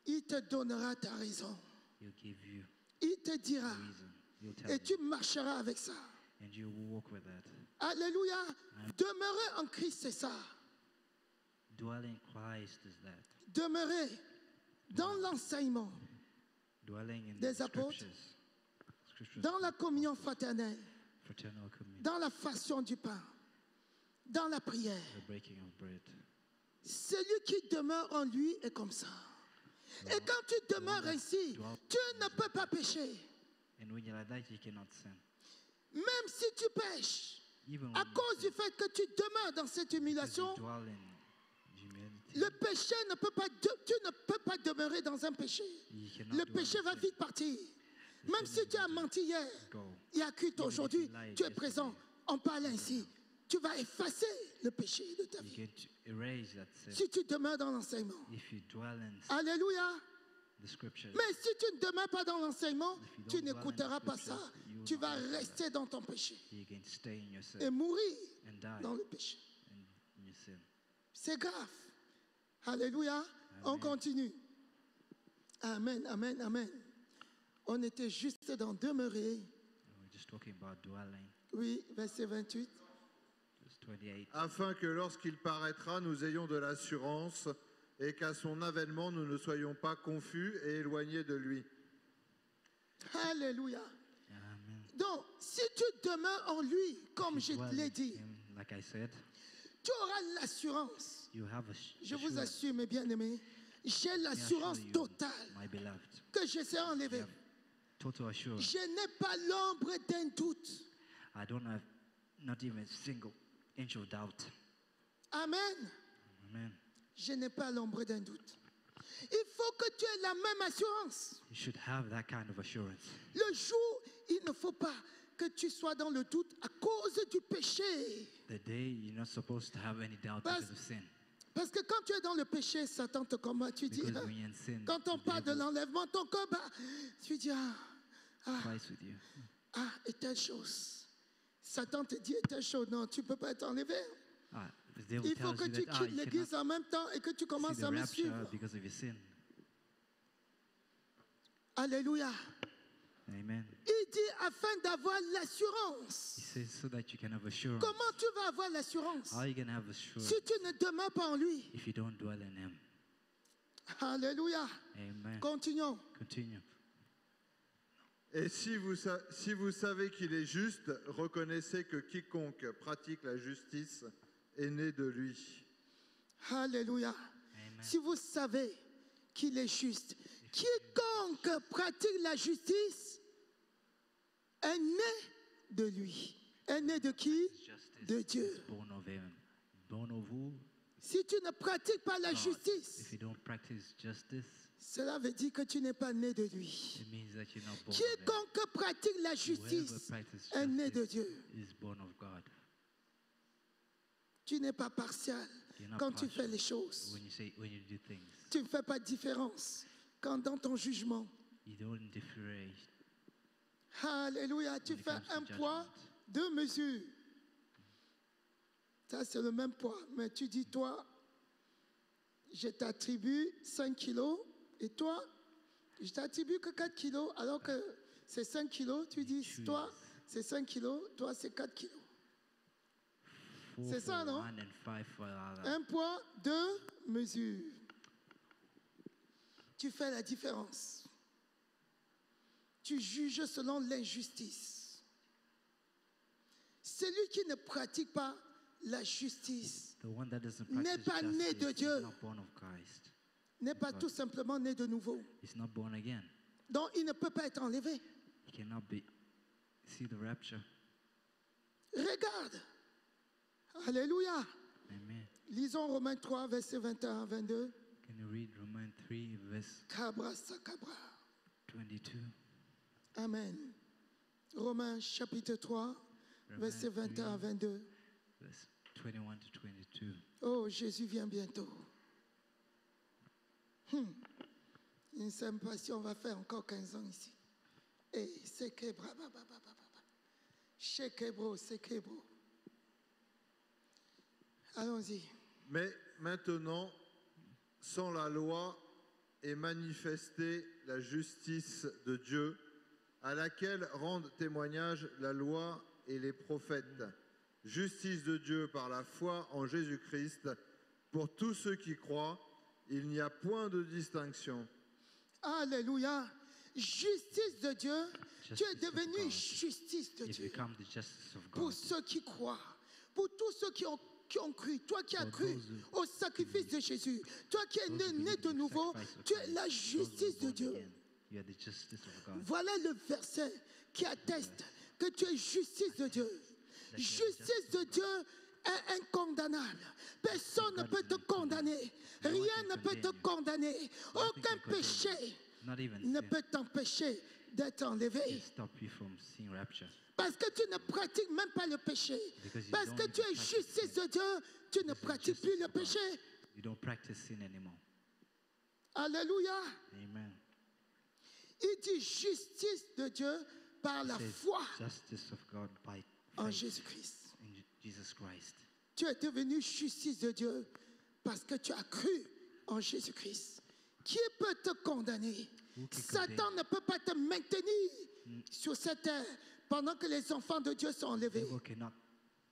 Il te donnera ta raison. He'll give you Il te dira. the reason. He'll tell Et tu you. marcheras avec ça. And you will walk with that. Alléluia. Demeurer en Christ, c'est ça. Dwelling in Christ is that. Demeurer dans l'enseignement, Dwelling in Des the apôtres, scriptures. Scriptures, dans la communion fraternelle, fraternal communion, dans la façon du pain, dans la prière. the breaking of bread. Celui qui demeure en lui est comme ça. Et quand tu demeures ainsi, tu ne peux pas pécher. And when you're like that, you cannot sin. Même si tu pêches, Even à when cause du fait que tu demeures dans cette you humiliation, dwell in humility, le péché ne peut pas, tu ne peux pas demeurer dans un péché. you cannot Le dwell péché in va sin. vite partir. Même si tu as menti hier, Go. il y a culte aujourd'hui, tu es présent, on parle ainsi. Tu vas effacer le péché de ta You vie. get to erase that sin. Si tu demeures dans l'enseignement. If you dwell in sin, Alléluia. the scriptures. Mais si tu ne demeures pas dans l'enseignement, If you tu don't dwell in the n'écouteras pas ça. scriptures, you will Tu not vas listen to rester dans ton péché You can stay in your sin et mourir and die dans le péché. in your sin. C'est grave. Alléluia. On continue. Amen, amen, amen. On était juste dans demeurer. And we're just talking about dwelling. Oui, verset 28. Verse 28. afin que lorsqu'il paraîtra, nous ayons de l'assurance et qu'à son avènement, nous ne soyons pas confus et éloignés de lui. Alléluia. Amen. Donc, si tu demeures en lui, comme je Dwell te l'ai in dit, him, like I said, tu auras l'assurance. you have Je vous assurance. assure, mes bien-aimés, j'ai Let me l'assurance assure you, totale my beloved, que je serai enlevé. you have total assurance. Je n'ai pas l'ombre d'un doute. I don't have not even a single inch of doubt. Amen. Amen. Je n'ai pas l'ombre d'un doute. Il faut que tu aies la même assurance. You should have that kind of assurance. Le jour, il ne faut pas que tu sois dans le doute à cause du péché. The day you're not supposed to have any doubt Parce- because of sin. Parce que quand tu es dans le péché, Satan te combat. Tu dis, Because hein, when you're in sin, quand on the parle de devil l'enlèvement, ton corps bat. Tu dis, fights with you. et telle chose. Satan te dit, et telle chose. Non, tu ne peux pas être enlevé. The devil Il faut tells que you tu that quittes you l'église cannot en même temps et que tu see commences the à me rapture suivre. because of your sin. Alléluia. Amen. Il dit afin d'avoir He l'assurance. says so that you can have assurance. Comment tu vas avoir l'assurance How are you going to have assurance si tu ne demeures pas en lui? if you don't dwell in him? Alléluia. Amen. Continuons. Continue. Et si vous savez qu'il est juste, reconnaissez que quiconque pratique la justice est né de lui. Alléluia. Amen. Si vous savez qu'il est juste, quiconque pratique la justice est né de lui. Est né de qui? Justice De Dieu. is born of him. Born of who? Si tu ne pratiques pas la God. justice, If you don't practice justice, cela veut dire que tu n'es pas né de lui. it means that you're not born of him. Quiconque pratique la Whoever justice practices est né de justice Dieu. is born of God. Tu n'es pas partial You're not quand tu partial fais les choses. when you do things. Tu ne fais pas de différence quand dans ton jugement. You don't differentiate. Alléluia, tu When it fais comes to un poids, judgment. 2 mesures. Ça, c'est le même poids. Mais tu dis, toi, je t'attribue 5 kilos. Et toi, je t'attribue que 4 kilos. Alors que c'est 5 kilos. Tu dis, choose. toi, c'est 5 kilos. Toi, c'est 4 kilos. 4 C'est ça, for non? one and 5 for the other. Un poids, 2 mesures. Tu fais la différence. Tu juges selon l'injustice. Celui qui ne pratique pas la justice The one that doesn't n'est practice pas né de justice Dieu. is not born of Christ. n'est pas tout simplement né de nouveau. He's not born again. Donc il ne peut pas être enlevé. He cannot see the rapture. Regarde. Alléluia. Amen. Lisons Romains 3, versets 21 à 22. Can you read Romans 3, verse Cabra Sakabra. 22? Amen. Romains chapitre 3, versets 21 à 22. Verse 21 to 22. Oh, Jésus vient bientôt. Il ne sait pas si on va faire encore 15 ans ici. Et c'est Kebra, c'est Kebro. Allons-y. Mais maintenant, sans la loi est manifestée la justice de Dieu, à laquelle rendent témoignage la loi et les prophètes. Justice de Dieu par la foi en Jésus-Christ. Pour tous ceux qui croient, il n'y a point de distinction. Alléluia. Justice de Dieu. Tu es Justice of devenu God. justice de You've Dieu. become the justice of Pour God. ceux qui croient. Pour tous ceux qui ont cru. Toi qui as For cru those au sacrifice de Jésus. Toi qui es Those who né believe de in the nouveau. sacrifice of Tu es Christ, la those who justice were de born Dieu. again, you are the justice of God. Voilà le verset qui atteste que tu es justice de Dieu. Justice de Dieu est incondamnable. Personne ne peut te condamner. Rien ne peut te condamner. Aucun péché Not even ne sin peut t'empêcher d'être can enlevé. stop you from seeing rapture. Parce que tu ne pratiques même pas le péché. Because you Parce don't que tu es even practice justice de Dieu, tu ne This is pratiques plus justice le of God. péché. You don't practice sin anymore. Alléluia. Amen. Il dit justice de Dieu par la It says foi justice of God by en faith Jésus-Christ. in Jesus Christ. Tu es devenu justice de Dieu parce que tu as cru en Jésus-Christ. Qui peut te condamner? Who can Satan condemn? ne peut pas te maintenir sur cette terre pendant que les enfants de Dieu sont enlevés. Devil cannot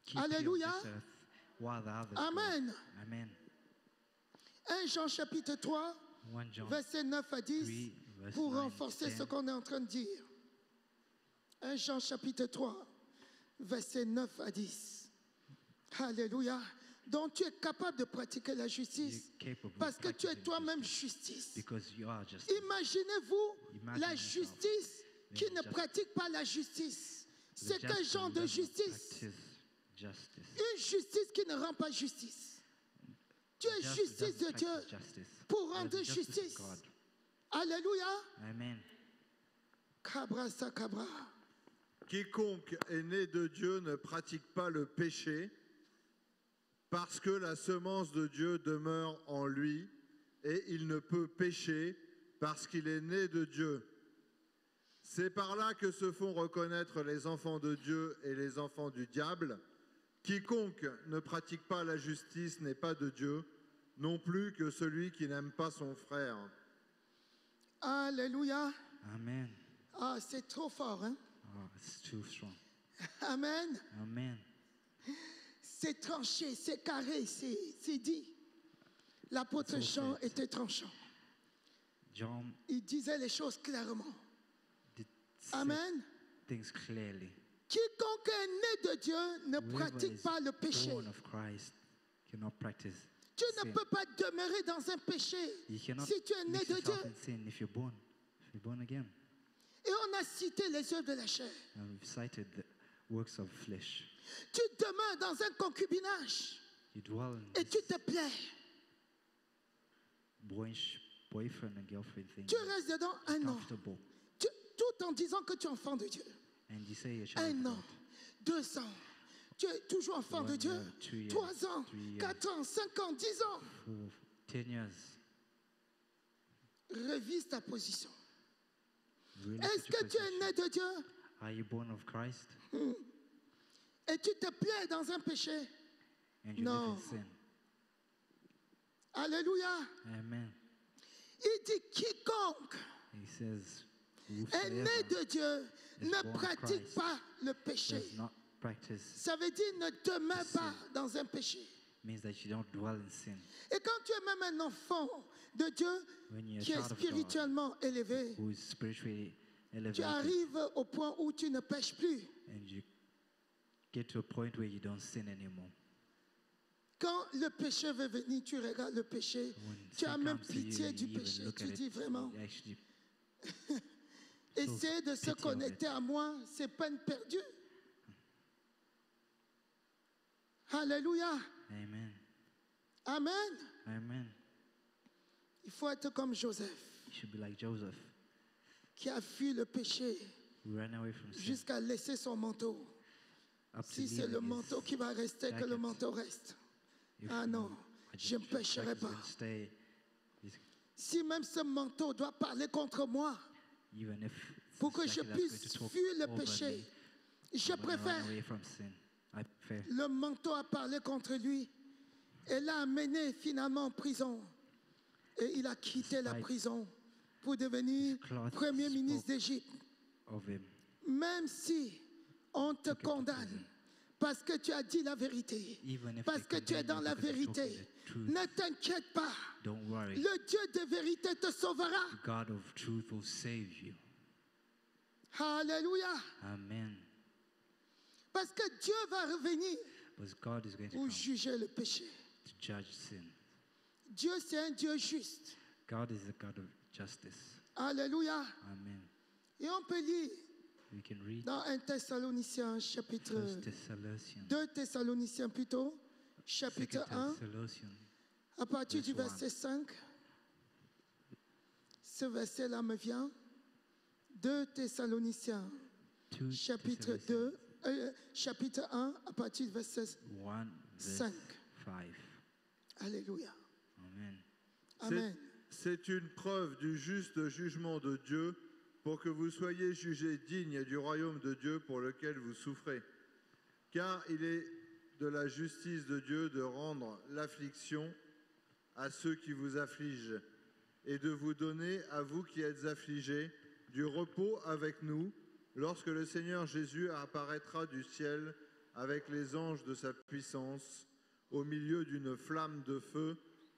keep you Alléluia. on this earth while the others Amen. go. Amen. 1 Jean chapitre 3, 1 John versets 9 à 10, 3, verse pour 9 renforcer to ce 10. qu'on est en train de dire. 1 Jean chapitre 3, versets 9 à 10. Alléluia. Donc tu es capable de pratiquer la justice You're capable of parce que tu es practicing toi-même justice justice. because you are just Imaginez-vous Imagine la yourself justice qui being ne just. pratique pas la justice. the C'est quel just genre who de doesn't justice? practice justice. Une justice qui ne rend pas justice. Tu es Just who justice doesn't de Dieu practice justice. pour But rendre the justice of justice. God. Alléluia. Amen. Cabra sacabra. Quiconque est né de Dieu ne pratique pas le péché, parce que la semence de Dieu demeure en lui, et il ne peut pécher parce qu'il est né de Dieu. C'est par là que se font reconnaître les enfants de Dieu et les enfants du diable. Quiconque ne pratique pas la justice n'est pas de Dieu, non plus que celui qui n'aime pas son frère. Alléluia. Amen. Ah, c'est trop fort, hein? Oh, it's too strong. Amen. Amen. C'est tranché, c'est carré, c'est dit. L'apôtre It's all Jean said. était tranchant. John Il disait les choses clairement. did say Amen. things clearly. Quiconque est né de Dieu ne Whoever pratique is pas le péché. born of Christ cannot practice Tu ne sin. peux pas demeurer dans un péché You cannot si tu es né mix de yourself Dieu. in sin if you're born again. Et on a cité les œuvres de la chair. And we've cited the works of flesh. Tu demeures dans un concubinage You dwell et in tu this te plais. boyfriend and girlfriend thing. Tu restes dedans un an, Comfortable. tout en disant que tu es enfant de Dieu. And you say you're a child Un of an, God. 2 ans, tu es toujours enfant de 1 Dieu. year, 2 years, 3 ans, 3 years. 4 ans, 5 ans, 10 ans. For 10 years. Revise ta position. Really Est-ce put your que tu es position. né de Dieu Are you born of Christ? et tu te plais dans un péché? And you No. live in sin? Alléluia. Amen. Il dit quiconque He says, est né whosoever de Dieu is ne born of pratique Christ pas le péché. does not practice Ça veut dire ne demeure sin. pas dans un péché. means that you don't dwell in sin. Et quand tu es même un enfant de Dieu When you're a qui est child of God spirituellement élevé, who is spiritually tu elevated arrives au point où tu ne pêches plus. and you get to a point where you don't sin anymore. Quand le péché veut venir, tu regardes le péché. When Tu as sin même comes to you, pitié du you even péché. look Tu at dis it, vraiment, you actually essayer de se pity of connecter it. à moi, c'est peine perdue. Alléluia. Amen. Amen. Amen. Il faut être comme Joseph, You should be like Joseph, qui a fui le péché who ran away from sin. jusqu'à laisser son manteau. Up to Si c'est le leaving manteau his qui va rester, que le jacket. manteau reste. If Ah non, je ne jacket pécherai is pas. going to stay, Si même ce manteau doit parler contre moi even if pour this que je jacket is going to puisse talk fuir le over péché, me, je I'm gonna préfère. run away from sin. I prefer. Le manteau a parlé contre lui et l'a amené finalement en prison. Et il a quitté la Despite prison pour devenir his cloth premier spoke ministre d'Égypte. of him. Même si on te Took him to condamne prison. parce que tu as dit la vérité, Even if parce que they tu es condemn dans you la because you're talking vérité, the truth, ne t'inquiète pas. don't worry. Le Dieu de vérité te sauvera. The God of truth will save you. Alléluia. Amen. Parce que Dieu va revenir Because God is going to pour come juger le péché. to judge sin. Dieu, c'est un Dieu juste. God is a God of justice. Alléluia. Amen. Et on peut lire We can read dans 1 Thessaloniciens, chapitre 1 Thessalonians, 2 Thessaloniciens plutôt, 2 chapitre 1, Thessalonians, à partir du verse verset 5. Ce verset-là me vient. 2 Thessaloniciens, 2 chapitre Thessalonians 2, chapitre 1, à partir du verset 1 verse 5. 5. Alléluia. Amen. Amen. C'est une preuve du juste jugement de Dieu pour que vous soyez jugés dignes du royaume de Dieu pour lequel vous souffrez. Car il est de la justice de Dieu de rendre l'affliction à ceux qui vous affligent et de vous donner, à vous qui êtes affligés, du repos avec nous lorsque le Seigneur Jésus apparaîtra du ciel avec les anges de sa puissance au milieu d'une flamme de feu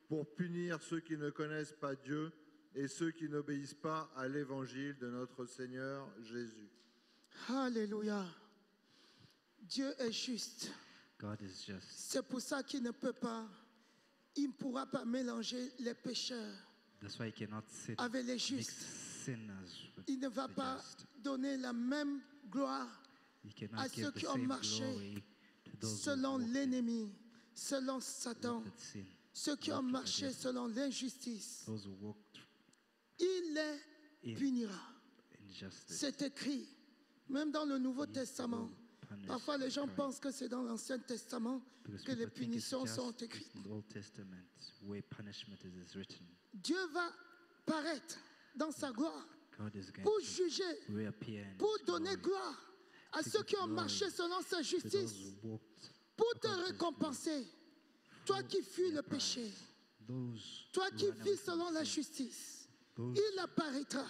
pour punir ceux qui ne connaissent pas Dieu et ceux qui n'obéissent pas à l'évangile de notre Seigneur Jésus. Alléluia. Dieu est juste. God is just. C'est pour ça qu'il ne peut pas, il ne pourra pas mélanger les pécheurs That's why he cannot sit avec les mix justes. sinners with Il ne va the pas just. donner la même gloire He cannot à give ceux the qui ont same marché glory to those selon who walked l'ennemi, selon Satan, with sin, ceux qui ont walked with marché the devil, selon l'injustice. those who walked Il les in punira. injustice. C'est écrit, même dans le Nouveau He Testament. will punish Parfois, les gens Christ. pensent que c'est dans l'Ancien Testament Because que les people think it's punitions just sont écrites. in the Old Testament where punishment is written. Dieu va paraître dans sa gloire God is going pour to juger, reappear in pour his donner glory gloire à to ceux give qui ont glory marché selon sa to justice, those who walked pour te according to his récompenser. Toi qui fuis their le pride. péché, Those toi who qui run away vis from selon la sin, justice, those il apparaîtra.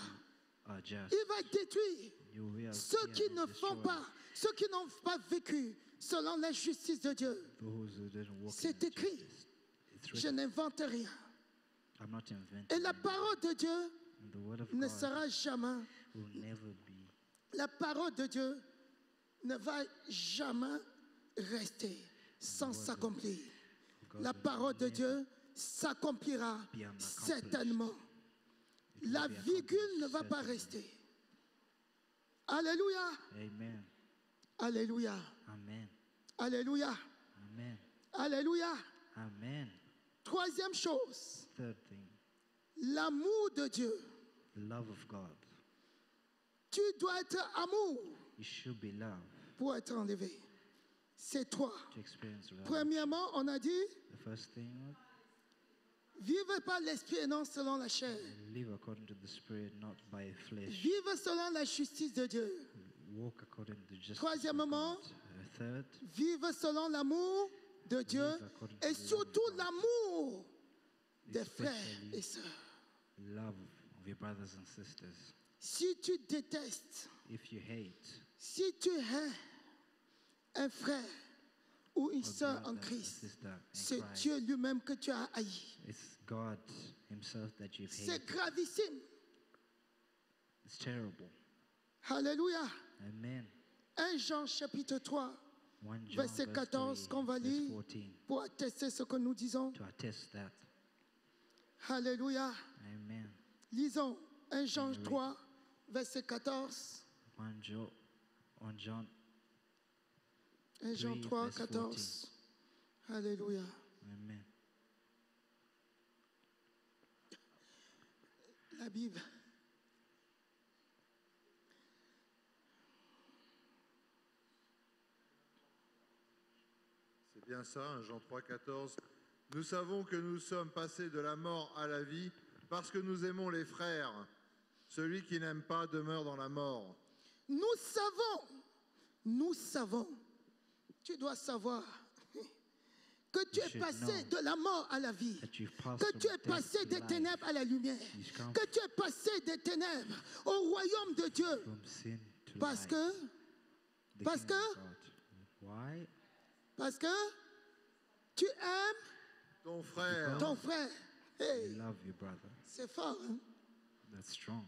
are just. Il va détruire You will ceux appear qui and ne font destroy pas, ceux qui n'ont pas vécu selon la justice de Dieu. those who didn't walk C'est in écrit. justice. It's Je written. n'invente rien. I'm not inventing Et la anything. parole de Dieu And the word of ne God sera jamais, will never be. la parole de Dieu ne va jamais rester sans s'accomplir. God La will parole de never Dieu s'accomplira be unaccomplished. certainement. It will La be virgule ne accomplished va pas certainly. rester. Alléluia, Amen. alléluia, Amen. alléluia, Amen. alléluia. Amen. Troisième chose, Third thing, l'amour de Dieu. love of God. Tu dois être amour You should be love pour être enlevé. C'est toi. to experience love. Premièrement, on a dit, The first thing, vive par l'esprit et non selon la chair. live according to the Spirit, not by flesh. Vive selon la justice de Dieu. Walk according to justice. of Troisièmement, God. Third, vive selon l'amour de Dieu according to et the love surtout of God. l'amour des frères Especially et sœurs. love of your brothers and sisters. Si tu détestes, If you hate si tu hais un frère ou une a sœur en brother and Christ, sister in c'est Christ, Dieu lui-même que tu as haï. it's God Himself that you've C'est hated. gravissime. It's terrible. Alléluia. Amen. 1 Jean chapitre 3, 1 John verset verse 14 qu'on 3, va verse lire 14, pour attester ce que nous disons. to attest that. Alléluia. Amen. Lisons 1 Jean Amen. 3, verset 14. 1 John, 1 John 1 Jean 3, 3, verse 14. Alléluia. Amen. La Bible. C'est bien ça, 1 Jean 3, 14. Nous savons que nous sommes passés de la mort à la vie parce que nous aimons les frères. Celui qui n'aime pas demeure dans la mort. Nous savons, tu dois savoir que tu You es should passé know de la mort à la vie, That you've passed que tu from es death passé to des life, ténèbres à la lumière, You've come que tu es passé des ténèbres au royaume de Dieu, from sin to parce life. que, The parce kingdom que- of God. Why? parce que tu aimes Ton frère, ton frère. Hey, You love your brother. c'est fort, hein? That's strong.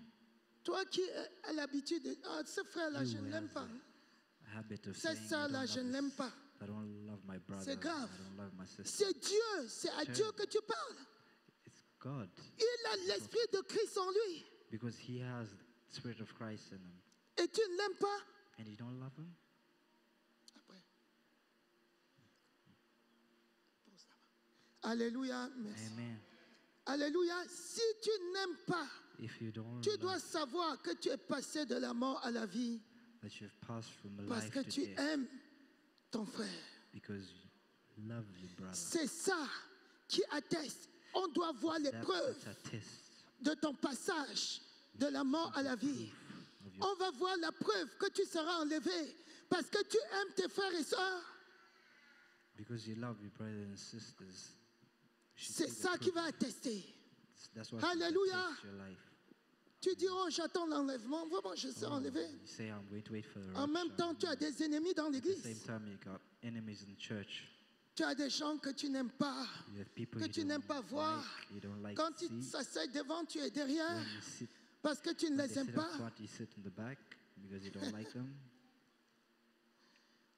Toi qui as l'habitude de, ah, ce frère-là, You je ne l'aime has pas. a habit of Cette saying, sœur-là, je ne l'aime pas. I don't love my brother. C'est grave. I don't love my sister. C'est Dieu, c'est à Dieu que tu parles. It's God, Il a l'esprit de Christ en lui. because He has the Spirit of Christ in Him, Et tu ne l'aimes pas. and you don't love Him. Après. Pose là-bas. Alléluia. Merci. Amen. Alléluia. Si tu n'aimes pas, If you don't tu dois love, savoir que tu es passé de la mort à la vie that you've passed from parce life que to tu death, aimes ton frère. because you love your brother. C'est ça qui atteste. On doit voir les That's preuves a test de ton passage de la mort à la vie. your, on va voir la preuve que tu seras enlevé parce que tu aimes tes frères et sœurs. because you love your brothers and sisters. You should C'est see the ça qui proof. va attester. That's what Hallelujah. protects your life. Tu dis, oh, j'attends l'enlèvement. Vraiment, je serai Oh, enlevé. you say, I'm wait for the En même rapture. temps, tu as des ennemis dans At the same l'église. time, you got enemies in church. Tu as des gens que tu n'aimes pas, You have people que you tu don't n'aimes pas voir. like, you don't like Quand to ils see. s'asseyent devant, tu es derrière When you sit, parce que tu ne when les they aimes sit up pas. front, you sit in the back because you don't like them.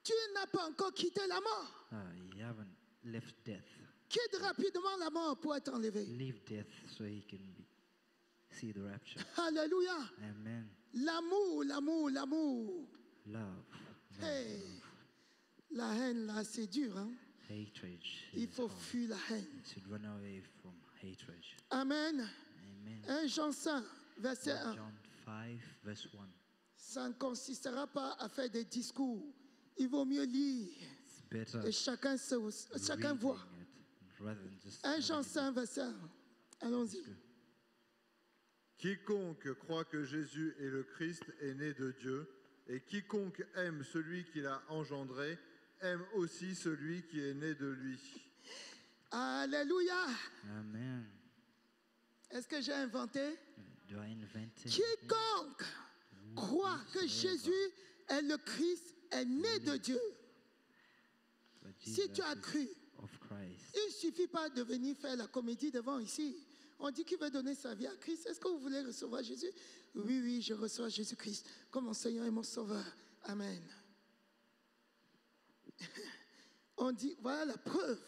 Tu n'as pas encore quitté la mort. You haven't left death. Quitte rapidement la mort pour être enlevé. Leave death so he can see the rapture. Alléluia. Amen. L'amour, l'amour, l'amour. Love. Hey, la haine, là, c'est dur. Hein? Hatred. Il is faut hard. fuir la haine. You should run away from hatred. Amen. Amen. 1 Jean 5, verset 1. John 5, verse 1. Ça ne consistera pas à faire des discours. Il vaut mieux lire. It's better Et chacun reading voit. it rather than just 1 Jean having it. 5, verset 1. Allons-y. Quiconque croit que Jésus est le Christ est né de Dieu, et quiconque aime celui qui l'a engendré, aime aussi celui qui est né de lui. Alléluia. Amen. Est-ce que j'ai inventé? Do I invent it? Quiconque croit que Jésus est le Christ est né de Dieu. But Si Jesus tu as is cru, of Christ. il ne suffit pas de venir faire la comédie devant ici. On dit qu'il veut donner sa vie à Christ. Est-ce que vous voulez recevoir Jésus? Oui, oui, je reçois Jésus-Christ comme mon Seigneur et mon Sauveur. Amen. On dit, voilà la preuve.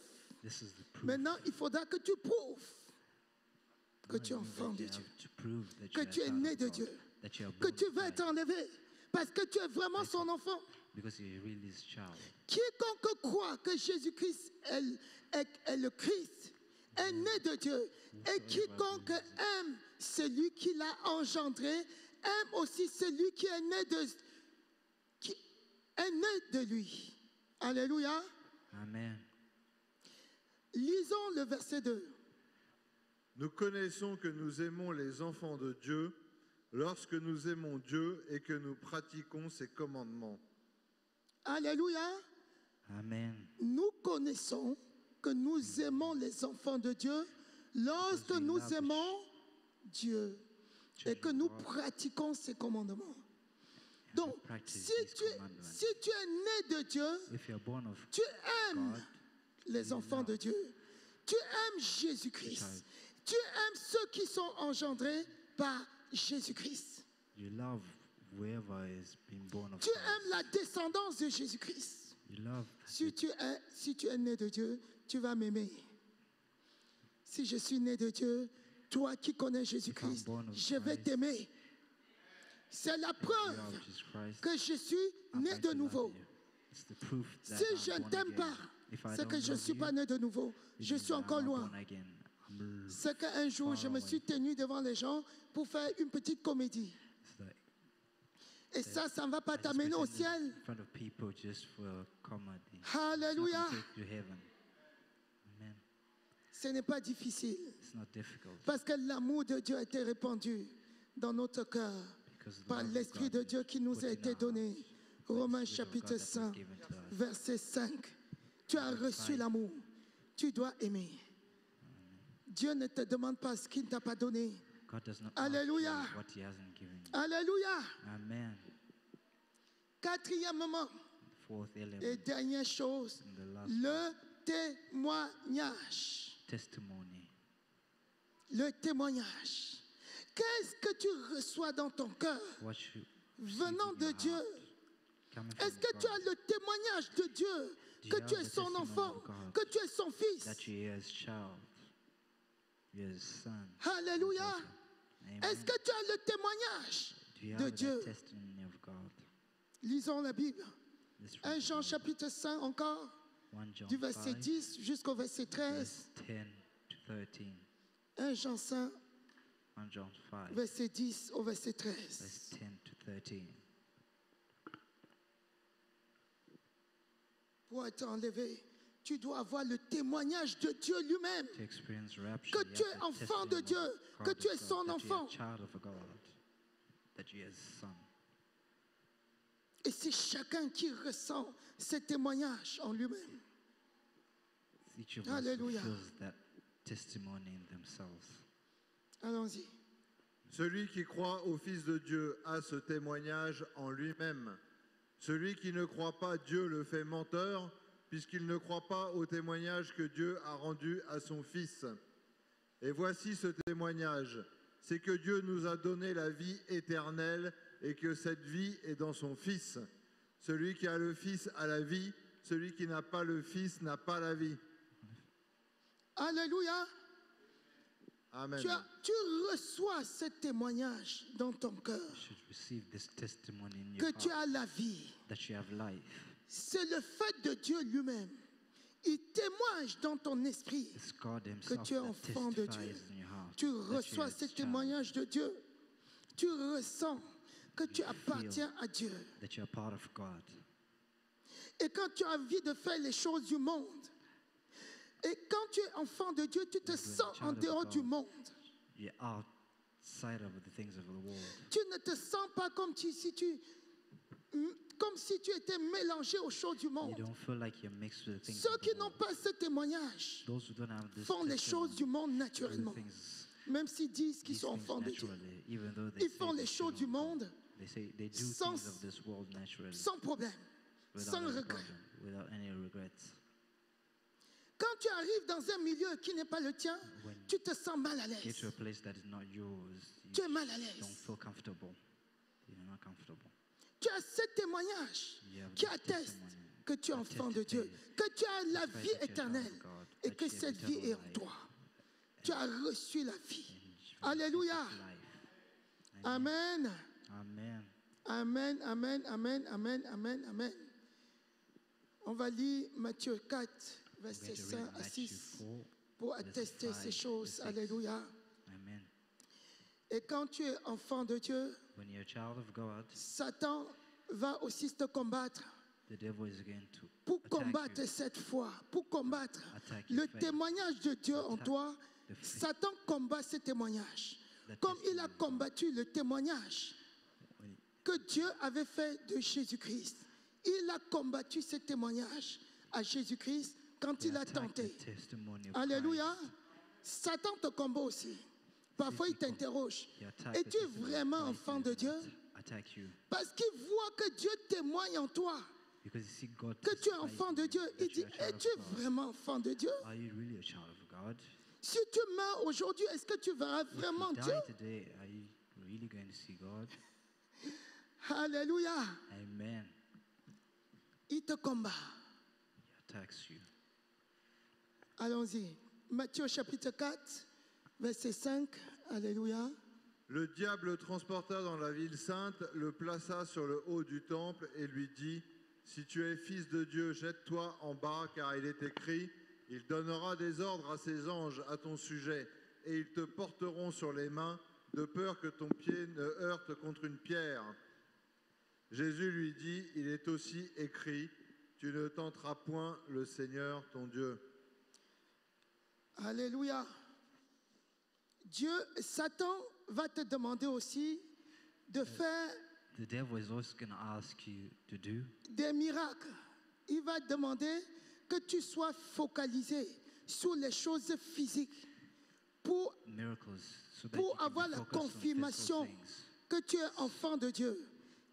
This is the proof. Maintenant, il faudra que tu prouves que Now tu es you enfant that de you Dieu, have to prove that que you are tu es child né of de God, Dieu, that you are que born tu of vas God, être enlevé parce que tu es vraiment son enfant. because you're really his child. Quiconque croit que Jésus-Christ est le Christ est né de Dieu. Et quiconque aime celui qui l'a engendré, aime aussi celui qui est né de lui. Alléluia. Amen. Lisons le verset 2. Nous connaissons que nous aimons les enfants de Dieu lorsque nous aimons Dieu et que nous pratiquons ses commandements. Alléluia. Amen. Nous connaissons que nous aimons les enfants de Dieu lorsque Because we nous love aimons Dieu et que nous pratiquons ses commandements. Donc, practice si his tu, commandments. si tu es né de Dieu, If you're born of tu aimes God, les enfants de Dieu. Tu aimes Jésus-Christ. Tu aimes ceux qui sont engendrés par Jésus-Christ. you love whoever is being born of Tu Christ. aimes la descendance de Jésus-Christ. You love Si tu es né de Dieu, tu vas m'aimer. Si je suis né de Dieu, toi qui connais Jésus-Christ, born of je vais Christ, t'aimer. C'est la you preuve love Jesus Christ. que je suis I'm né going de to love nouveau. you. It's the proof that Si I'm je ne born t'aime again. pas, If I c'est que don't je ne love suis you, pas né de nouveau. it Je means suis I'm encore not loin. born again. I'm C'est qu'un jour, je me suis tenu devant les gens pour faire une petite comédie. it's like, Et ça ne va pas I just t'amener au pretended ciel. in front of people just for comedy. It's Alléluia. not gonna take you to heaven. Amen. Ce n'est pas difficile. It's not difficult Parce que l'amour de Dieu a été répandu dans notre cœur because the par love of l'Esprit God de is Dieu qui nous put a in été our donné. hearts. By the Romains Spirit of God chapitre that was 5, given to us. verset 5. Tu as reçu l'amour. Tu dois aimer. Dieu ne te demande pas ce qu'il ne t'a pas donné. God does not Alléluia. ask you what he hasn't given you. Alléluia. Amen. Quatrièmement Fourth et element, dernière chose, and the last le témoignage. testimony. Le témoignage. Qu'est-ce que tu reçois dans ton cœur What you venant de Dieu? coming from Est-ce que tu God, as le témoignage de Dieu Do que you tu have es the son testimony enfant, of God? que tu es son fils? that you are his child, you are his son. Alléluia. Amen. Est-ce que tu as le témoignage Do you de have Dieu? the testimony of God? Lisons la Bible. Let's 1 read Jean the Bible. chapitre 5 encore, 1 John du verset 5, 10 jusqu'au verset 13. verse 10 to 13. 1 Jean 5, 1 John 5, verset 10 au verset 13. verse 10 to 13. Pour être enlevé, tu dois avoir le témoignage de Dieu lui-même. To experience rapture, Que you tu have es the enfant de testimony Dieu, of que God tu of es God, son that you are enfant. a child of God, that you are his son. Et c'est chacun qui ressent ce témoignage en lui-même. Each of us who Alléluia. feels that testimony in themselves. Allons-y. Celui qui croit au Fils de Dieu a ce témoignage en lui-même. Celui qui ne croit pas Dieu le fait menteur, puisqu'il ne croit pas au témoignage que Dieu a rendu à son Fils. Et voici ce témoignage, c'est que Dieu nous a donné la vie éternelle et que cette vie est dans son Fils. Celui qui a le Fils a la vie, celui qui n'a pas le Fils n'a pas la vie. Alléluia. Amen. Tu reçois ce témoignage dans ton cœur You should receive this testimony in que your tu heart as la vie. that you have life. C'est le fait de Dieu lui-même. Il témoigne dans ton esprit It's God que Himself tu es that enfant de Dieu. testifies in your heart. Tu that you reçois are ce His child, témoignage de Dieu. Tu ressens que tu You appartiens à Dieu. that you are part of God. Et quand tu as envie de faire les choses du monde, et quand tu es enfant de Dieu, tu te When sens child en of dehors du God, monde. You're outside of the things of the world. Tu ne te sens pas comme si tu étais mélangé aux choses du You monde. don't feel like you're mixed with the things Ceux of qui the n'ont world. pas ce témoignage Those who don't have this font les choses du testimony, monde do the naturellement. things, Même s'ils disent qu'ils these sont things enfants de Dieu. naturally, even though they Ils say font les they choses du belong to monde God. They do sans- things of this world naturally, sans problème, without sans any regret. problem, without any regrets. Quand tu arrives dans un milieu qui n'est pas le tien, When tu te sens mal à Get l'aise. to a place that is not yours, Tu you es mal à don't l'aise. feel comfortable. You're not comfortable. Tu as ce témoignage You have qui this atteste testimony que tu es that enfant de Dieu, testifies que tu as la the fact vie that you're a child éternelle of God, et that que you have cette vie eternal est en life, toi. Tu as reçu la vie. and you receive Alléluia. life. Amen. Amen. Amen, amen, amen, amen, amen, amen. On va lire Matthieu 4, We're verset going to 5 read à Matthew 6 4. pour verset attester 5 ces choses. to 6. Alléluia. Amen. Et quand tu es enfant de Dieu, When you're a child of God, Satan va aussi te combattre the devil is going to pour attack combattre you, cette foi, pour combattre attack le your faith, témoignage de Dieu en attack toi. the faith, Satan combat ce témoignage. the Comme il a testimony of God. combattu le témoignage When que Dieu avait fait de Jésus-Christ, il a combattu ce témoignage à Jésus-Christ quand he il a attacked tenté. the testimony of Alléluia. Christ. Satan te combat aussi. Parfois, il t'interroge. He attacked the Es-tu testimony of vraiment Christ enfant and de Dieu? attack you Parce qu'il voit que Dieu témoigne en toi, because you see God que tu es testifies enfant in de you Dieu. that Il dit, you're a child of es-tu God. vraiment enfant de Dieu? Are you really a child of God? Si tu meurs aujourd'hui, est-ce que tu verras If vraiment you Dieu? die today, are you really going to see God? Alléluia. Amen. Il te combat. He attacks you. Allons-y. Matthieu chapitre 4, verset 5. Alléluia. Le diable le transporta dans la ville sainte, le plaça sur le haut du temple et lui dit, « Si tu es fils de Dieu, jette-toi en bas, car il est écrit, il donnera des ordres à ses anges à ton sujet, et ils te porteront sur les mains, de peur que ton pied ne heurte contre une pierre. » Jésus lui dit, « Il est aussi écrit, tu ne tenteras point le Seigneur ton Dieu. » Alléluia. Satan va te demander aussi de faire The devil is also going to ask you to do des miracles. Il va demander que tu sois focalisé sur les choses physiques pour miracles so that Pour you can avoir be la focused on confirmation physical things. que tu es enfant de Dieu.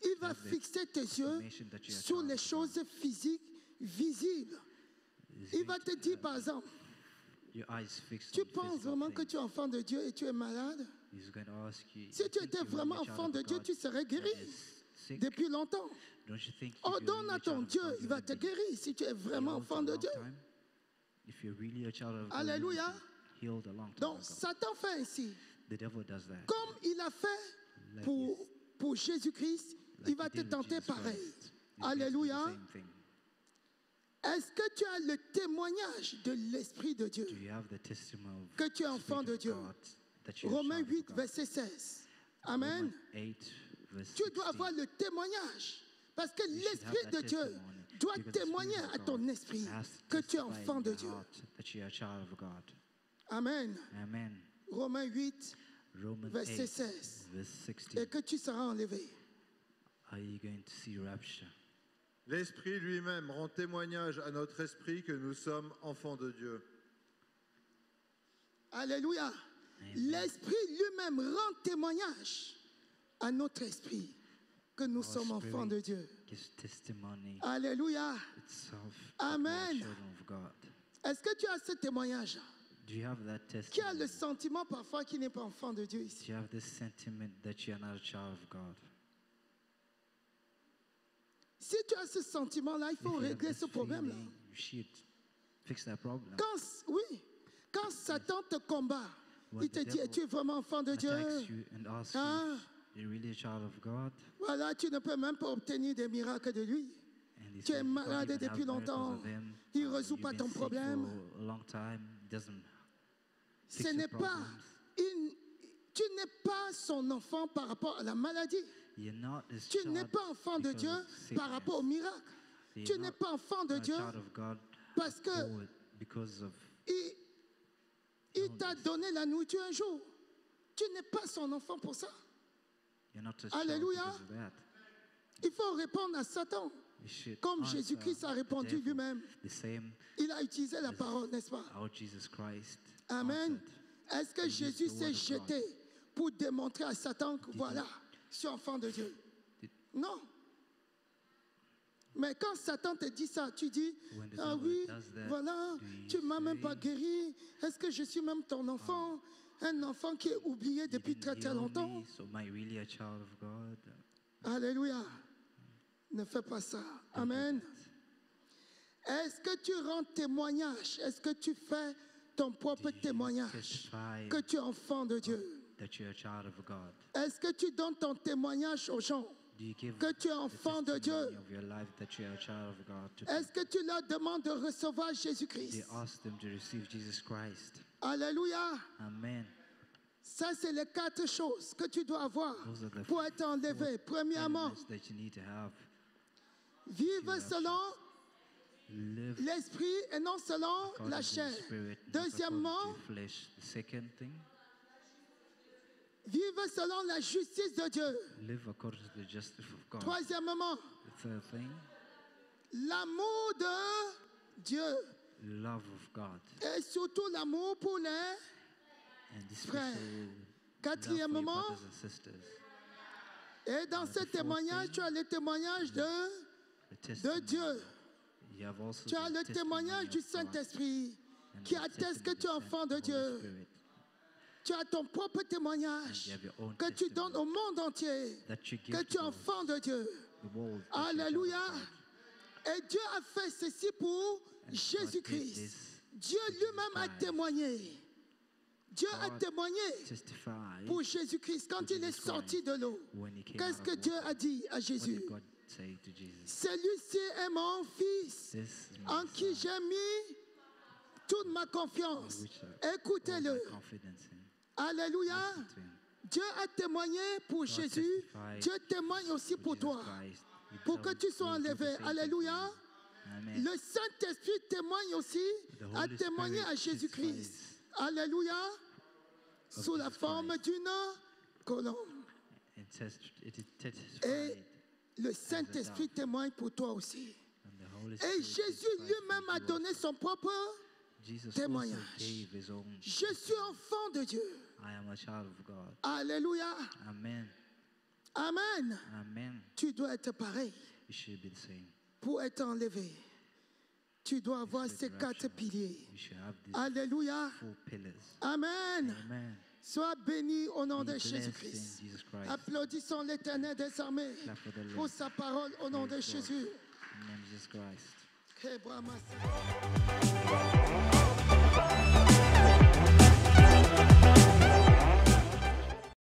Il va Have the fixer tes yeux confirmation that you're a sur child les of choses physiques visibles. He's Il going va to te dire have par exemple, your eyes fixed tu on penses physical vraiment que things. tu es enfant de Dieu et tu es malade? He's going to ask you, Si you tu think étais you're really vraiment a child enfant of de Dieu, God tu serais that guéri is sick? depuis longtemps. Don't you think if Oh, you're donne really à a child ton of Dieu, God, il you va would te be guérir si tu es vraiment healed enfant a de long Dieu. time? If you're really a child of God, Alléluia. you would be healed a long time Donc ago. Satan fait ainsi. The devil does that. Comme il a fait Like pour Jésus-Christ, like il va he te did with tenter Jesus pareil. Christ. He's going to do the Alléluia. same thing. Est-ce que tu as le témoignage de l'Esprit de Dieu? Do you have the testimony of Que tu es the enfant Spirit de of Dieu. God, that you're a Romains child of 8, God? verset 16. Amen. Romans 8, verse Tu dois 16. avoir le témoignage. Parce que You should have l'Esprit that de Dieu testimony, doit because the témoigner Spirit of à God ton esprit has que to tu es testify enfant in de your Dieu. heart that you're a child of God. Amen. Amen. Romains 8, Romans verset 8, 16. verse Et 16. que tu seras enlevé. are you going to see rapture? L'Esprit lui-même rend témoignage à notre esprit que nous sommes enfants de Dieu. Alléluia. Amen. L'Esprit lui-même rend témoignage à notre esprit que nous Our sommes enfants de spirit Dieu. gives testimony Alléluia. itself that we are Amen. children of God. Est-ce que tu as ce témoignage? Do you have that Qui a le testimony? sentiment parfois qu'il n'est pas enfant de Dieu Do ici? you have this sentiment that you are not a child of God? Si tu as ce sentiment-là, il If faut you have régler this ce problème-là. feeling, you should fix that problem. Quand Satan te combat, When il te the dit, devil es-tu vraiment enfant de Dieu? Attacks you and asks Ah. you, you're really a child of God? Voilà, tu ne peux même pas obtenir des miracles de lui. And he Tu es says you can't malade even depuis have miracles longtemps. of him. Il ne résout You've pas been ton sick problème. for a long time. He doesn't Ce fix your n'est pas, problems. tu n'es pas son enfant par rapport à la maladie. You're not his Tu child n'es pas enfant de because Dieu of par rapport au sickness. miracle. You're Tu n'es not pas enfant de a Dieu child of God parce que forward because of il t'a donné la nourriture un jour. Tu n'es pas son enfant pour ça. you're not a Alléluia. child because of that. Il faut répondre à Satan. You should Comme answer Jésus-Christ a the répondu devil lui-même. the same Il a utilisé la as parole, n'est-ce pas? our Jesus Christ Amen. answered. Est-ce que He used Jésus the s'est word of God. jeté pour démontrer à Satan que Did voilà, he- je suis enfant de Dieu? Did- Non. Mais quand Satan te dit ça, tu dis, When the ah devil oui, does that, voilà, do you tu ne m'as même say, pas guéri. Est-ce que je suis même ton enfant? Un enfant qui est oublié You depuis didn't très très heal longtemps. me, so am I really a child of God? Alléluia. Ne fais pas ça. Don't do Amen. that. Est-ce que tu rends témoignage? Est-ce que tu fais ton propre Do you témoignage testify que tu es enfant de Dieu? that you're a child of God? Est-ce que tu donnes ton témoignage aux gens Do you give que tu es the enfant de Dieu? testimony of your life that you're a child of God to Est-ce que tu leur demandes de recevoir They Jésus-Christ? ask them to receive Jesus Christ. Alléluia. Amen. Ça, c'est les 4 choses que tu dois avoir Those are the pour être enlevé. Premièrement, elements that you need to have. vivre selon Live l'esprit et non selon according la to the chair. spirit, not Deuxièmement, according to flesh. The second thing, vivre selon la justice de Dieu. live according to the justice of God. Troisièmement, The third thing, l'amour de Dieu. love of God. Et surtout l'amour pour les... And this Frère. special love for your Quatrièmement, brothers and sisters. et dans ce the fourth témoignage, thing, tu as le témoignage The de testimony. Dieu. You have also Tu as the le testimony témoignage du of God Saint-Esprit and qui the atteste que testimony tu es of enfant the de Holy Dieu. Spirit Tu as ton propre and témoignage you have your own que tu donnes testimony au monde entier that you que give tu es to enfant de Dieu. the world. that you're a child of Alléluia. God. Et Dieu a fait ceci pour And God did Jésus-Christ. this Dieu for Jesus lui-même a Christ. témoigné. Dieu a God témoigné Testified pour Jésus-Christ quand to il est Jesus sorti de l'eau. when he came Qu'est-ce out que of Dieu water. a dit à What Jésus? did God say to Jesus? Celui-ci est mon fils This is my en qui son, j'ai mis toute ma confiance. which I Écoutez-le. all my confidence in. Alléluia. Listen to him. Dieu a témoigné pour Jésus. testified Dieu témoigne aussi For pour Jesus toi. Christ, he Pour que told- tu sois will do the enlevé. same thing to Alléluia. you. Amen. Le Saint-Esprit témoigne aussi, The a Holy témoigné Spirit à Jésus-Christ. testifies Alléluia. Sous la Jesus forme Christ. d'une colombe. It Et testified, le Saint-Esprit témoigne pour toi aussi. and the Holy Et Spirit Jésus testifies for lui-même a you donné also. son propre. Jesus témoignage. also gave his own. Je suis enfant de Dieu. I am a child of God. Alléluia. Amen. Amen. Amen. Tu dois être pareil It should be the same. pour être enlevé. Tu dois avoir With ces 4 rapture, piliers. You should have these Alléluia. 4 pillars. Amen. Amen. Sois béni au nom Be de blessed Jésus-Christ. in Jesus Christ. Applaudissons l'Éternel des armées Clap for the pour Lord. sa parole au nom de Praise God. Jésus. In the name of Jesus Christ. Que Brahma-